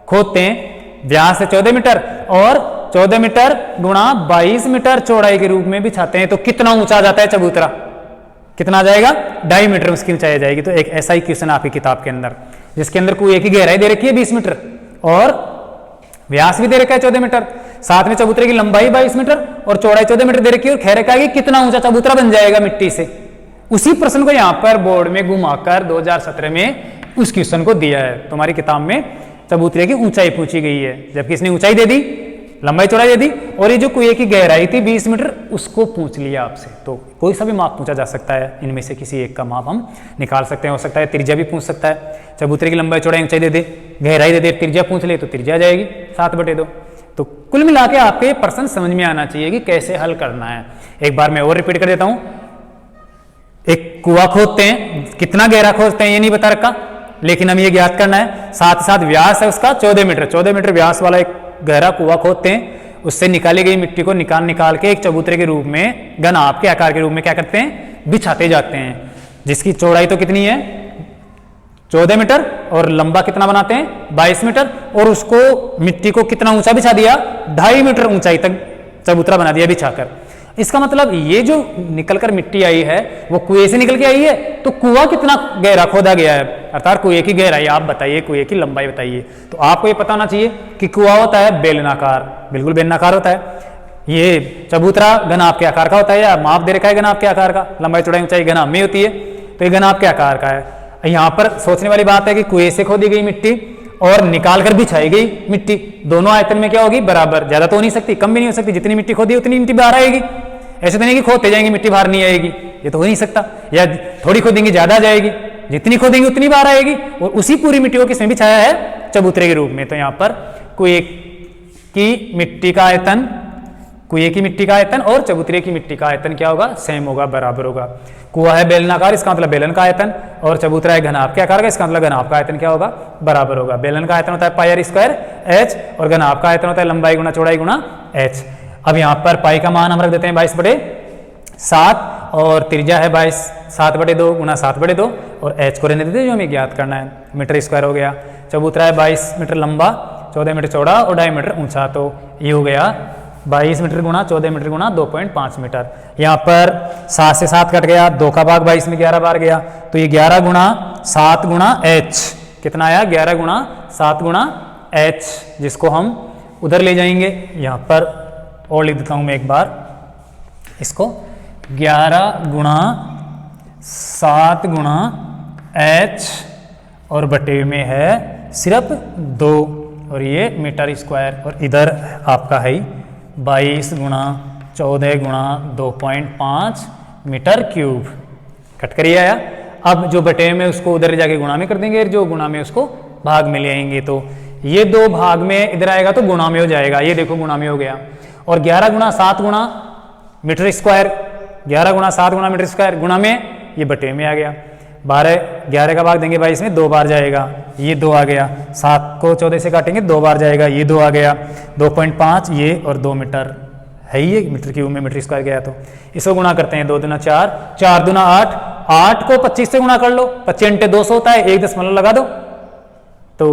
खोदते हैं, व्यास से 14 मीटर और 14 मीटर गुणा 22 मीटर चौड़ाई के रूप में भी छाते हैं, तो कितना ऊंचा आ जाता है चबूतरा? कितना आ जाएगा 2.5 मीटर उसकी ऊंचाई आ जाएगी। तो एक ऐसा ही क्वेश्चन आपकी किताब के अंदर, जिसके अंदर कुएं की गहराई दे रखी है 20 मीटर और व्यास भी दे रखा है 14 मीटर, साथ में चबूतरे की लंबाई 22 मीटर और चौड़ाई 14 मीटर दे रखी है, और कह रखा है कि कितना ऊंचा चबूतरा बन जाएगा मिट्टी से। उसी प्रश्न को यहाँ पर बोर्ड में घुमाकर 2017 में उस क्वेश्चन को दिया है। तुम्हारी किताब में चबूतरे की ऊंचाई पूछी गई है, जबकि इसने ऊंचाई दे दी लंबाई चौड़ाई दे दी, और ये जो कुएं की गहराई थी 20 मीटर उसको पूछ लिया आपसे। तो कोई सा भी माप पूछा जा सकता है, इनमें से किसी एक का माप हम निकाल सकते हैं। हो सकता है त्रिज्या भी पूछ सकता है, चबूतरे की लंबाई चौड़ाई ऊंचाई दे दे, गहराई दे दे, त्रिज्या पूछ ले तो त्रिज्या जाएगी 7/2। तो कुल मिला के आपके प्रश्न समझ में आना चाहिए कि कैसे हल करना है। एक बार मैं और रिपीट कर देता हूं। एक कुआं खोदते हैं, कितना गहरा खोदते हैं ये नहीं बता रखा, लेकिन हमें ये ज्ञात करना है। साथ ही साथ व्यास है उसका 14 मीटर, 14 मीटर व्यास वाला एक गहरा कुआं खोदते हैं। उससे निकाली गई मिट्टी को निकाल के एक चबूतरे के रूप में, घन आप के आकार के रूप में क्या करते हैं, बिछाते जाते हैं। जिसकी चौड़ाई तो कितनी है 14 मीटर, और लंबा कितना बनाते हैं 22 मीटर, और उसको मिट्टी को कितना ऊंचा बिछा दिया 2.5 मीटर ऊंचाई तक चबूतरा बना दिया बिछाकर। इसका मतलब ये जो निकलकर मिट्टी आई है वो कुएं से निकल के आई है, तो कुआं कितना गहरा खोदा गया है, अर्थात कुएं की गहराई आप बताइए, कुएं की लंबाई बताइए। तो आपको ये पता होना चाहिए कि कुआं होता है बेलनाकार, बिल्कुल बेलनाकार होता है। ये चबूतरा घन आप के आकार का होता है, या माप दे रखा है घन आप के आकार का, लंबाई चौड़ाई ऊंचाई घन आप में होती है, तो ये घन आप के आकार का है। यहाँ पर सोचने वाली बात है कि कुएं से खोदी गई मिट्टी और निकाल कर बिछाई गई मिट्टी, दोनों आयतन में क्या होगी बराबर, ज्यादा तो हो नहीं सकती, कम भी नहीं हो सकती। जितनी मिट्टी खोदी उतनी मिट्टी बाहर आएगी। ऐसे तो नहीं कि खोदते जाएंगे मिट्टी बाहर नहीं आएगी, ये तो हो नहीं सकता। या थोड़ी खोदेंगे ज्यादा जाएगी, जितनी खोदेंगे उतनी बाहर आएगी। और उसी पूरी मिट्टी को किसमें बिछाया है, चबूतरे के रूप में। तो यहाँ पर कुएं की मिट्टी का आयतन, कुएं की मिट्टी का आयतन और चबूतरे की मिट्टी का आयतन क्या होगा, सेम होगा, बराबर होगा। कुआं है बेलनाकार, इसका मतलब बेलन का आयतन, और चबूतरा है घनाभ के आकार का, इसका मतलब घनाभ का आयतन क्या होगा, बराबर होगा। बेलन का आयतन होता है पाई r स्क्वायर h, और घनाभ का आयतन होता है लंबाई गुना चौड़ाई गुना h। अब यहाँ पर पाई का मान हम रख देते हैं 22/7, और त्रिज्या है 7/2 गुना 7/2, और h को रहने देते हैं जो हमें ज्ञात करना है, मीटर स्क्वायर हो गया। चबूतरा है 22 मीटर लंबा, 14 मीटर चौड़ा और 2.5 मीटर ऊंचा, तो ये हो गया 22 मीटर गुना 14 मीटर गुना 2.5 मीटर। यहाँ पर 7 से 7 कट गया, 2 का भाग 22 में 11 बार गया, तो ये 11 गुना 7 गुना h कितना आया, 11 गुना 7 गुना h, जिसको हम उधर ले जाएंगे। यहाँ पर और लिख देता हूँ मैं एक बार इसको, 11 गुना 7 गुना h, और बटे में है सिर्फ 2, और ये मीटर स्क्वायर, और इधर आपका है 22 गुना 14 गुना 2.5 मीटर क्यूब। कट करिए आया। अब जो बटे में उसको उधर जाके गुणा में कर देंगे, जो गुणा में उसको भाग में ले आएंगे, तो ये 2 भाग में इधर आएगा तो गुणा में हो जाएगा, ये देखो गुणा में हो गया। और 11 गुना 7 गुना मीटर स्क्वायर, 11 गुना 7 गुना मीटर स्क्वायर गुणा में, ये बटे में आ गया। 11 का भाग देंगे 22 में, 2 बार जाएगा, ये 2 आ गया। 7 को 14 से काटेंगे 2 बार जाएगा, ये 2 आ गया। 2.5 ये, और 2 मीटर है ही, मीटर क्यूब में मीटर स्क्वायर गया। तो इसको गुणा करते हैं, 2 दूना 4, 4 दूना 8, 8 को 25 से गुणा कर लो, 25 × 200 होता है, 1 दशमलव लगा दो तो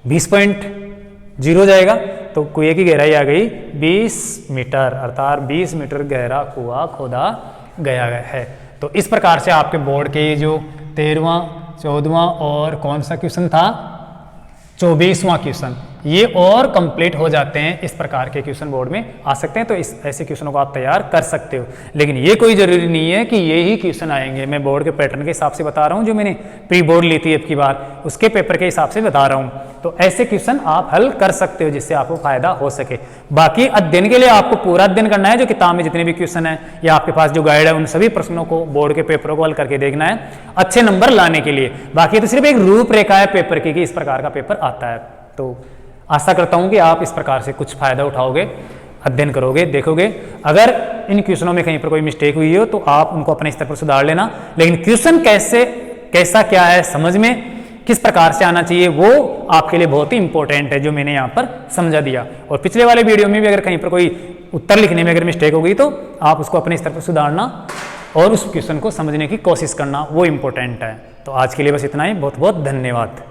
20.0 जाएगा। तो कुएं की गहराई आ गई 20 मीटर, अर्थात 20 मीटर गहरा कुआं खोदा गया है। तो इस प्रकार से आपके बोर्ड के जो 13वां 14वां और कौन सा क्वेश्चन था, 24वां क्वेश्चन, ये और कंप्लीट हो जाते हैं। इस प्रकार के क्वेश्चन बोर्ड में आ सकते हैं, तो इस ऐसे क्वेश्चनों को आप तैयार कर सकते हो। लेकिन ये कोई जरूरी नहीं है कि ये ही क्वेश्चन आएंगे। मैं बोर्ड के पैटर्न के हिसाब से बता रहा हूँ, जो मैंने प्री बोर्ड ली थी अब की बार, उसके पेपर के हिसाब से बता रहा हूँ। तो ऐसे क्वेश्चन आप हल कर सकते हो जिससे आपको फायदा हो सके। बाकी अध्ययन के लिए आपको पूरा अध्ययन करना है, जो किताब में जितने भी क्वेश्चन है या आपके पास जो गाइड है, उन सभी प्रश्नों को, बोर्ड के पेपरों को हल करके देखना है अच्छे नंबर लाने के लिए। बाकी तो सिर्फ एक रूपरेखा है पेपर की कि इस प्रकार का पेपर आता है। तो आशा करता हूं कि आप इस प्रकार से कुछ फायदा उठाओगे, अध्ययन करोगे, देखोगे। अगर इन क्वेश्चनों में कहीं पर कोई मिस्टेक हुई हो तो आप उनको अपने स्तर पर सुधार लेना। लेकिन क्वेश्चन कैसा क्या है, समझ में किस प्रकार से आना चाहिए, वो आपके लिए बहुत ही इंपॉर्टेंट है, जो मैंने यहाँ पर समझा दिया। और पिछले वाले वीडियो में भी अगर कहीं पर कोई उत्तर लिखने में अगर मिस्टेक हो गई तो आप उसको अपने स्तर पर सुधारना और उस क्वेश्चन को समझने की कोशिश करना, वो इंपॉर्टेंट है। तो आज के लिए बस इतना ही। बहुत बहुत धन्यवाद।